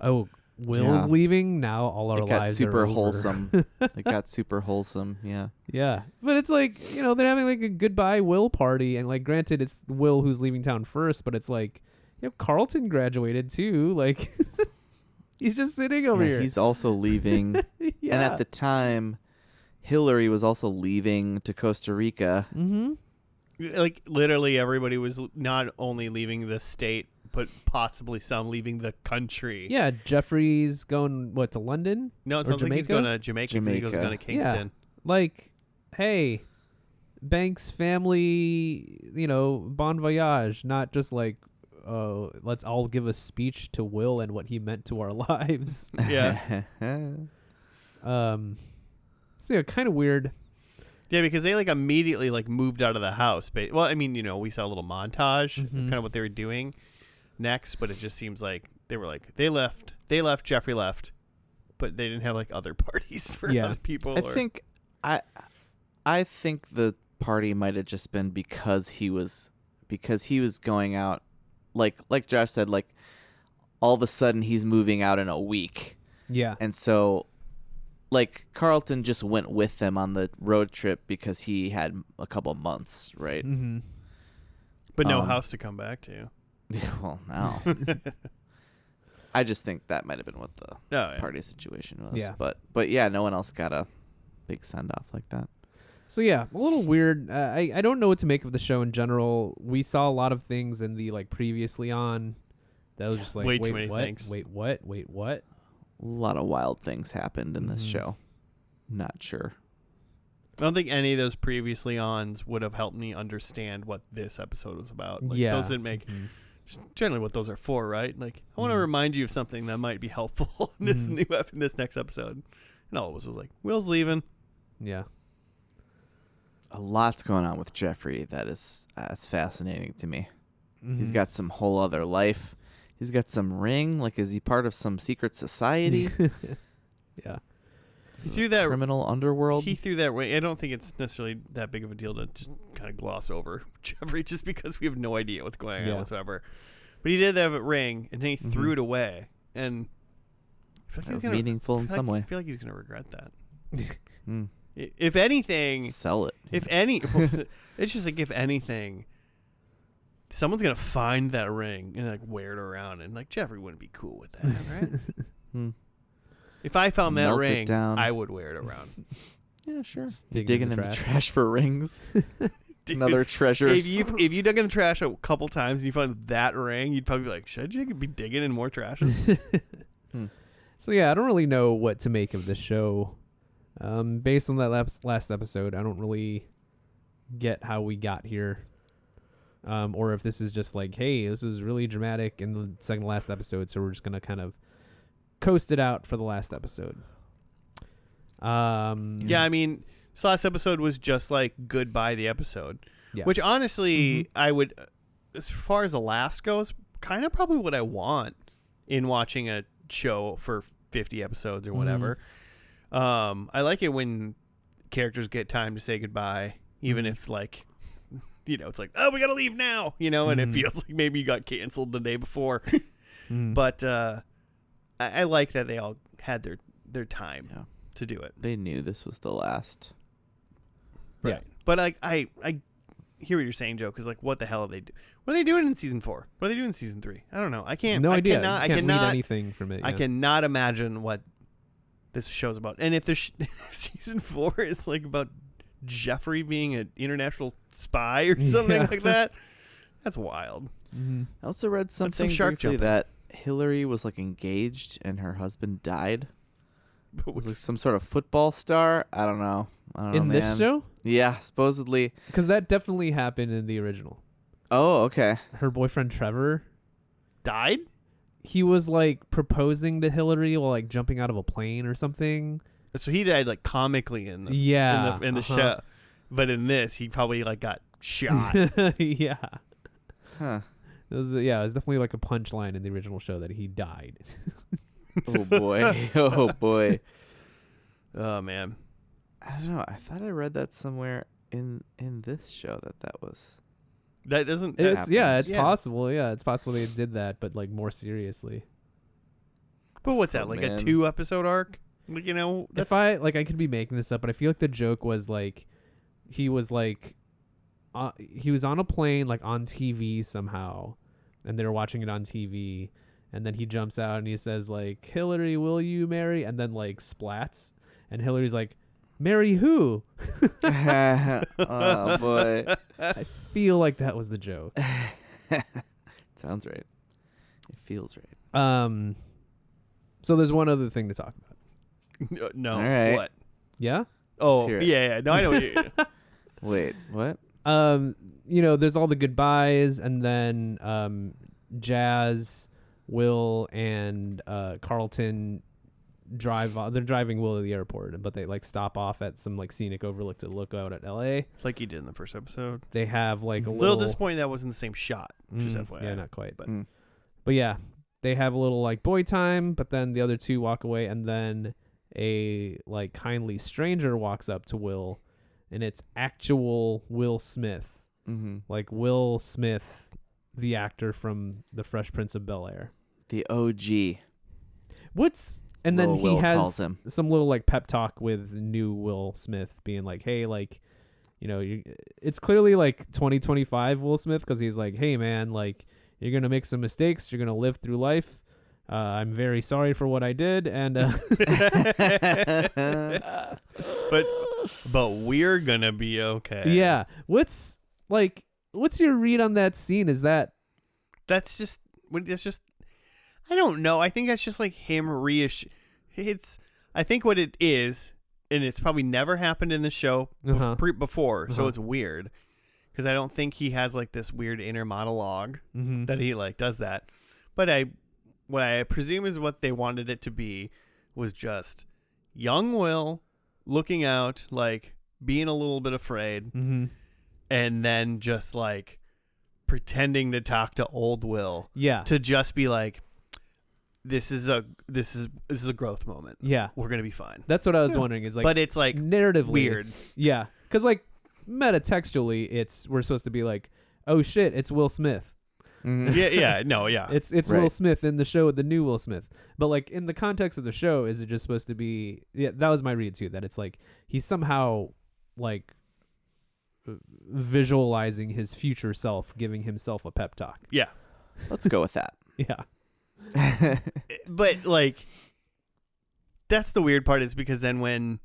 oh, Will's Yeah. leaving. Now all our It got lives super are over. wholesome. It got super wholesome. Yeah. Yeah, but it's like, they're having like a goodbye Will party, and like, granted, it's Will who's leaving town first, but it's like, Carlton graduated too. Like, he's just sitting over here. He's also leaving. Yeah. And at the time, Hillary was also leaving to Costa Rica. Mm-hmm. Like literally everybody was not only leaving the state, but possibly some leaving the country. Yeah, Jeffrey's going to London? No, it Or sounds like he's Jamaica? going to Jamaica. 'Cause he goes going to Kingston. Like, hey, Banks family, bon voyage, not just like, let's all give a speech to Will and what he meant to our lives. Yeah. So kind of weird. Yeah, because they like immediately like moved out of the house. Well, I mean, we saw a little montage of kind of what they were doing next, but it just seems like they were like they left, Jeffrey left, but they didn't have like other parties for other people. I think the party might have just been because he was going out, like Josh said, like all of a sudden he's moving out in a week. Yeah. And so like Carlton just went with them on the road trip because he had a couple months, right? Mm-hmm. But no house to come back to. Well, no. I just think that might have been what the party situation was. Yeah. But yeah, no one else got a big send off like that. So yeah, a little weird. I don't know what to make of the show in general. We saw a lot of things in the like previously on that was just like Way wait, too many what? things. Wait, what? Wait, what? A lot of wild things happened in this show. Not sure. I don't think any of those previously ons would have helped me understand what this episode was about. Like, those didn't make generally what those are for, right? Like, I want to remind you of something that might be helpful in this in this next episode. And all of us was like, Will's leaving. Yeah. A lot's going on with Jeffrey that's fascinating to me. He's got some whole other life. He's got some ring. Like, is he part of some secret society? Yeah. He threw that criminal underworld. He threw that ring. I don't think it's necessarily that big of a deal to just kind of gloss over Jeffrey, just because we have no idea what's going on whatsoever. But he did have a ring, and then he threw it away. And I feel like that was meaningful in some way. I feel like he's going to regret that. If anything, sell it. If it's just like if anything, someone's gonna find that ring and like wear it around, and like Jeffrey wouldn't be cool with that, right? If I found that ring, I would wear it around. Yeah, sure. Digging in the trash for rings. Dude, Another treasure. If you dug in the trash a couple times and you find that ring, you'd probably be like, should you be digging in more trash? So yeah, I don't really know what to make of this show. Based on that last episode, I don't really get how we got here. Or if this is just like, hey, this is really dramatic in the second to last episode, so we're just going to kind of coast it out for the last episode. Yeah, I mean, this last episode was just like goodbye the episode. Yeah. Which honestly, I would, as far as the last goes, kind of probably what I want in watching a show for 50 episodes or whatever. I like it when characters get time to say goodbye, even if like, it's like, oh, we got to leave now, and it feels like maybe you got canceled the day before. But I like that they all had their time to do it. They knew this was the last. Right. Yeah. But I hear what you're saying, Joe, because like, what the hell are they do? What are they doing in season 4? What are they doing in season 3? I don't know. I can't. No idea. I can't cannot read anything from it. I cannot imagine what this show's about. And if season 4 is like about Jeffrey being an international spy or something like that, that's wild. I also read something briefly that Hillary was like engaged and her husband died. Was like some sort of football star. I don't know. In this show? Yeah, supposedly. Because that definitely happened in the original. Oh, okay. Her boyfriend Trevor died? He was like proposing to Hillary while like jumping out of a plane or something. So he died like comically in the in the show, but in this he probably like got shot. Yeah. Huh. It was definitely like a punchline in the original show that he died. Oh boy. Oh boy. Oh man. I don't know. I thought I read that somewhere in this show that was. That doesn't. It's possible. Yeah, it's possible they did that, but like more seriously. But what's that, Oh, like man. a 2-episode arc? Like, you know, If I could be making this up, but I feel like the joke was like he was on a plane like on TV somehow, and they were watching it on TV, and then he jumps out and he says like, "Hillary, will you marry?" And then like splats, and Hillary's like, "Marry who?" Oh boy. I feel like that was the joke. Sounds right. It feels right. So there's one other thing to talk about. No. All right. What? Yeah. Oh, hear it. yeah. No, I know what you Wait, what? There's all the goodbyes, and then Jazz, Will, and Carlton they're driving Will to the airport, but they like stop off at some like scenic overlook to look out at LA. like you did in the first episode. They have like a Little disappointing that wasn't the same shot. Just FYI. Yeah, not quite. But But yeah, they have a little like boy time, but then the other two walk away, and then a like kindly stranger walks up to Will, and it's actual Will Smith. Mm-hmm. Like Will Smith, the actor from The Fresh Prince of Bel-Air. The OG. And then Will he calls has him. some little like pep talk with new Will Smith, being like, "Hey, like, it's clearly like 2025 Will Smith, because he's like, hey man, like you're gonna make some mistakes, you're gonna live through life. I'm very sorry for what I did, and but we're gonna be okay. yeah." What's your read on that scene? That's just I don't know. I think that's just like him I think what it is, and it's probably never happened in the show before, so it's weird because I don't think he has like this weird inner monologue that he like does that. But what I presume is what they wanted it to be was just young Will looking out, like being a little bit afraid, and then just like pretending to talk to old Will. Yeah. To just be like, this is a growth moment. Yeah. We're gonna be fine. That's what I was wondering. Is like, but it's like narratively weird. Yeah, because like metatextually, we're supposed to be like, oh shit, it's Will Smith. Yeah. It's Right. Will Smith in the show with the new Will Smith. But like in the context of the show, is it just supposed to be? Yeah, that was my read too. That it's like he's somehow like visualizing his future self, giving himself a pep talk. Yeah. Let's go with that. Yeah. But like, that's the weird part, is because then when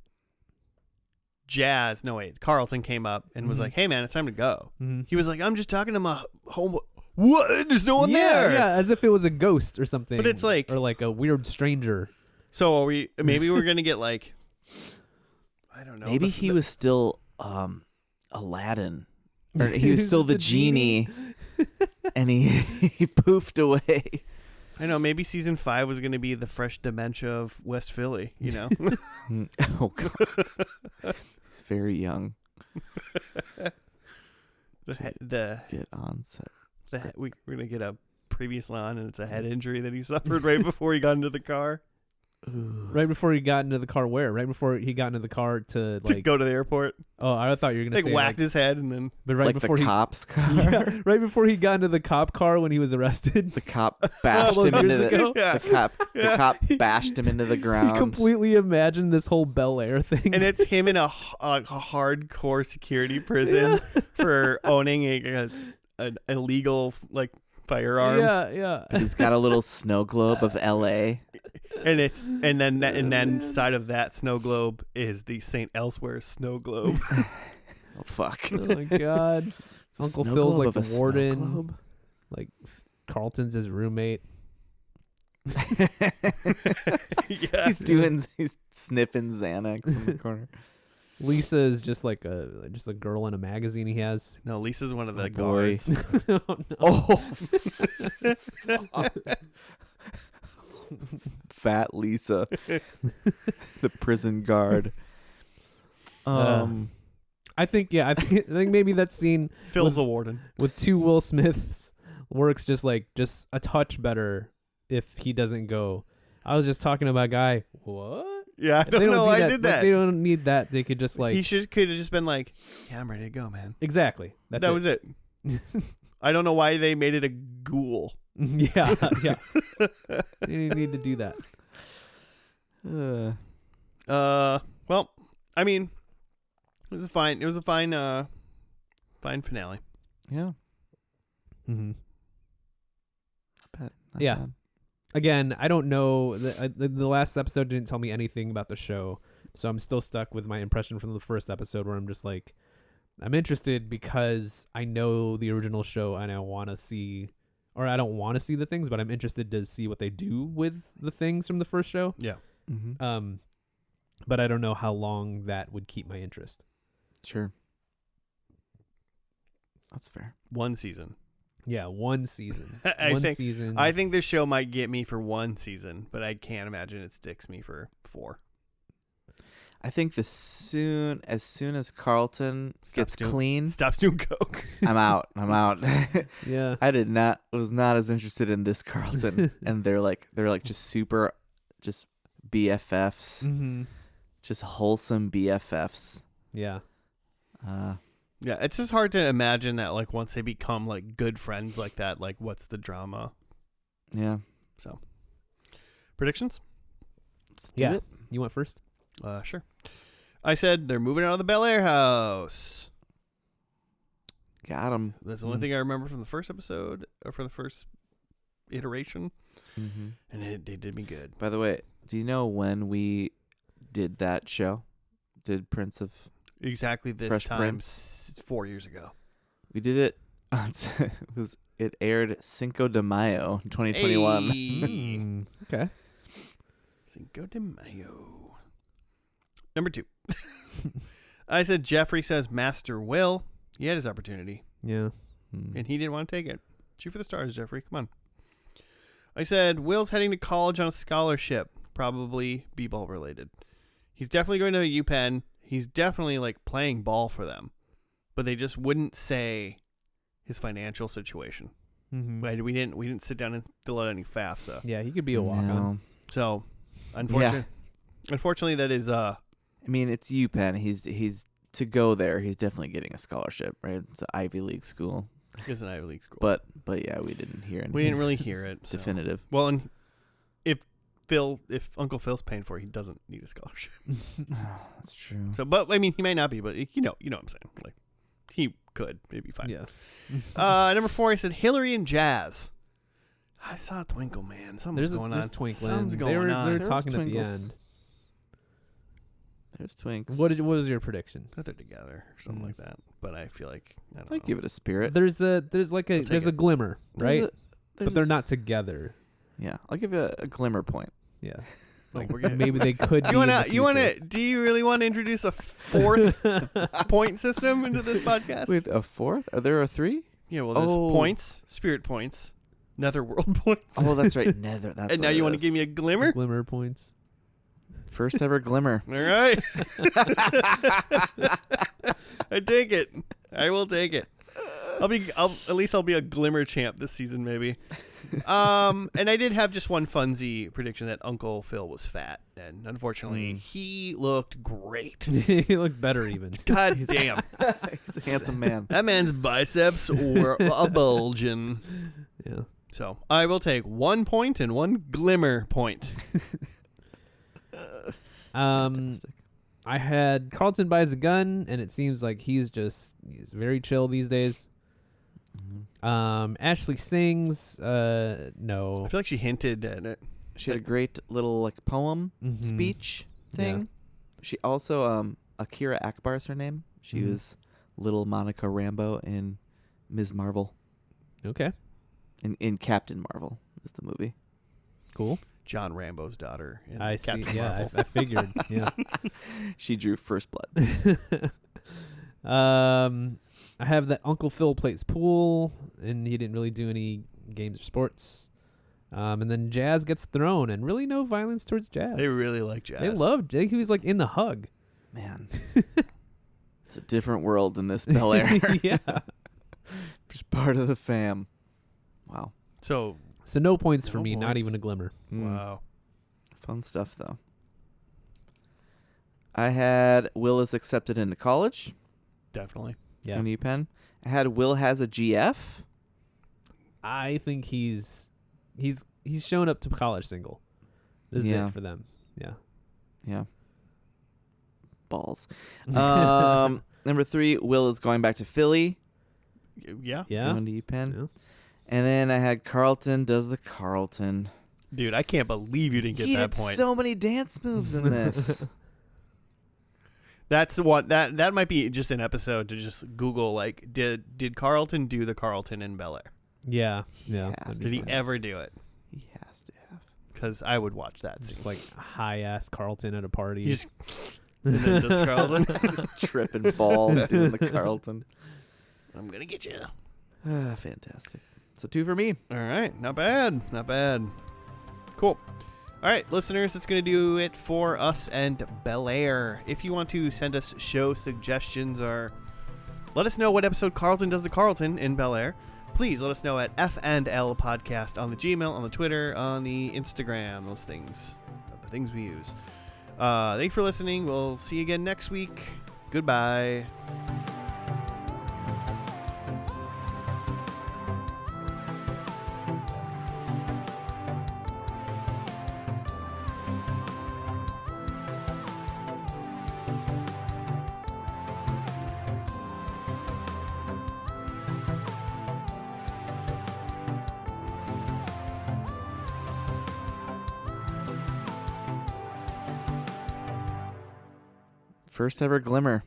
Carlton came up and was like, hey man, it's time to go. He was like, I'm just talking to my home. What? There's no one there. Yeah, as if it was a ghost or something. But it's like, or like a weird stranger. So maybe we're gonna get like, I don't know. Maybe he was still Aladdin, or he was still the genie, and he poofed away. I know. Maybe season 5 was gonna be the fresh dementia of West Philly. You know. Oh god, he's very young. Get on set. We're gonna get a previous line, and it's a head injury that he suffered right before he got into the car. Right before he got into the car, where? Right before he got into the car to like go to the airport. Oh, I thought you were gonna like say whacked his head, and then. But right like before the cop's car. Yeah, right before he got into the cop car when he was arrested. The cop bashed All him those into years ago? the cop bashed him into the ground. He completely imagined this whole Bel-Air thing. And it's him in a hardcore security prison for owning an illegal like firearm. Yeah. He's got a little snow globe of L.A. and then side of that snow globe is the St. Elsewhere snow globe. Oh fuck! Oh my god! Uncle Snow Phil's globe like of a the snow warden. globe? Like Carlton's his roommate. Yeah. He's sniffing Xanax in the corner. Lisa is just like a girl in a magazine he has. No, Lisa's one of the Oh, boy. guards. Oh, no. Oh, fat Lisa, the prison guard. I think maybe that scene Phil's the warden. with two Will Smiths works just a touch better if he doesn't go, I was just talking about a guy. What? Yeah, I If they don't know. do I that, did like, that. they don't need that. They could just like He could have just been like, "Yeah, I'm ready to go, man." exactly. That was it. I don't know why they made it a ghoul. yeah. You need to do that. Well, I mean, it was a fine finale. Yeah. Mm-hmm. Not Yeah. bad. Again, I don't know. The last episode didn't tell me anything about the show, so I'm still stuck with my impression from the first episode, where I'm just like, I'm interested because I know the original show and I want to see, or I don't want to see the things, but I'm interested to see what they do with the things from the first show. Yeah. Mm-hmm. But I don't know how long that would keep my interest. Sure. That's fair. One season. Yeah, one season. I season. I think this show might get me for one season, but I can't imagine it sticks me for 4. I think as soon as Carlton gets clean, Stops doing coke. I'm out. Yeah. was not as interested in this Carlton, and they're like just super, just BFFs, Mm-hmm. just wholesome BFFs. Yeah. Yeah, it's just hard to imagine that, like, once they become like good friends like that, like, what's the drama? Yeah. So, predictions? Let's do Yeah. it. You went first? Sure. I said they're moving out of the Bel-Air house. Got him. That's the only thing I remember from the first episode, or from the first iteration, Mm-hmm. and they did me good. By the way, do you know when we did that show? Did Prince of... Exactly this Fresh time, Prince? 4 years ago. We did it. It aired Cinco de Mayo, 2021. Mm, okay. Cinco de Mayo. Number 2. I said Jeffrey says Master Will. He had his opportunity, Yeah. and he didn't want to take it. Shoot for the stars, Jeffrey. Come on. I said Will's heading to college on a scholarship, probably b-ball related. He's definitely going to UPenn. He's definitely like playing ball for them, but they just wouldn't say his financial situation. Mm-hmm. We didn't sit down and fill out any FAFSA. Yeah, he could be a walk-on. No. So, unfortunately, that is I mean, it's UPenn. He's to go there. He's definitely getting a scholarship, right? It's an Ivy League school. is an Ivy League school. But yeah, we didn't hear anything. We didn't really hear it. So. definitive. Well, and if Uncle Phil's paying for it, he doesn't need a scholarship. That's true. So, but I mean, he might not be, but you know what I'm saying. Like, he could, it'd be fine. Yeah. Number 4, I said Hillary and Jazz. I saw Twinkle, man. Something's going on. There's twinkling. Something's They going were on. They were There's talking at the twinkles. end. There's Twinks. What was your prediction? That they're together or something like that. But I feel like I don't I'd know. give it a spirit. There's a take a it. glimmer, right? But they're There's- not together. Yeah, I'll give you a glimmer point. Yeah. Like, we're gonna, Maybe they could be. you in wanna the you wanna future. do you really want to introduce a 4th point system into this podcast? Wait, a 4th? Are there a 3? Yeah, well, there's Oh. points, spirit points, netherworld points. Oh, that's right. Nether. That's And now you want to give me a glimmer? Glimmer points. first ever glimmer. All right. I take it. I will take it. At least I'll be a glimmer champ this season, maybe. And I did have just one funsy prediction that Uncle Phil was fat, and unfortunately, he looked great. He looked better even. God damn, He's a handsome man. that man's biceps were a bulging. Yeah. So I will take 1 point and 1 glimmer point. Fantastic. I had Carlton buys a gun, and it seems like he's very chill these days. Ashley sings. No. I feel like she hinted at it. She had a great little like poem Mhm. speech thing. Yeah. She also Akira Akbar is her name. She Mhm. was little Monica Rambeau in Ms. Marvel. Okay. In Captain Marvel is the movie. Cool. John Rambo's daughter. In I see. Captain Yeah, Marvel. I figured. Yeah. She drew First Blood. I have that Uncle Phil plays pool, and he didn't really do any games or sports. And then Jazz gets thrown, and really no violence towards Jazz. They really like Jazz. They loved. He was like in the hug. Man. It's a different world in this Bel-Air. Yeah. Just part of the fam. Wow. So, So no points for No me. Not points. even a glimmer. wow. Fun stuff, though. I had Will is accepted into college Definitely. Yeah. from UPenn. I had Will has a GF. I think he's shown up to college single. This is Yeah. it for them. Yeah. Yeah. Balls. Number 3, Will is going back to Philly. Yeah. Yeah. Going to UPenn. Yeah. And then I had Carlton does the Carlton. Dude, I can't believe you didn't get He that did point. so many dance moves in this. That's what that might be just an episode to just Google like did Carlton do the Carlton in Bel-Air? Yeah. Yeah. Yes. That'd be Did he fun. ever do it? He has to have. Because I would watch that. Just Scene. like high ass Carlton at a party. He just and then does Carlton. Just tripping balls doing the Carlton. I'm gonna get you. Fantastic. So 2 for me. All right, not bad, not bad. Cool. All right, listeners, that's going to do it for us and Bel-Air. If you want to send us show suggestions or let us know what episode Carlton does the Carlton in Bel-Air, please let us know at F&L Podcast on the Gmail, on the Twitter, on the Instagram, those things, the things we use. Thank you for listening. We'll see you again next week. Goodbye. First ever Glimmer.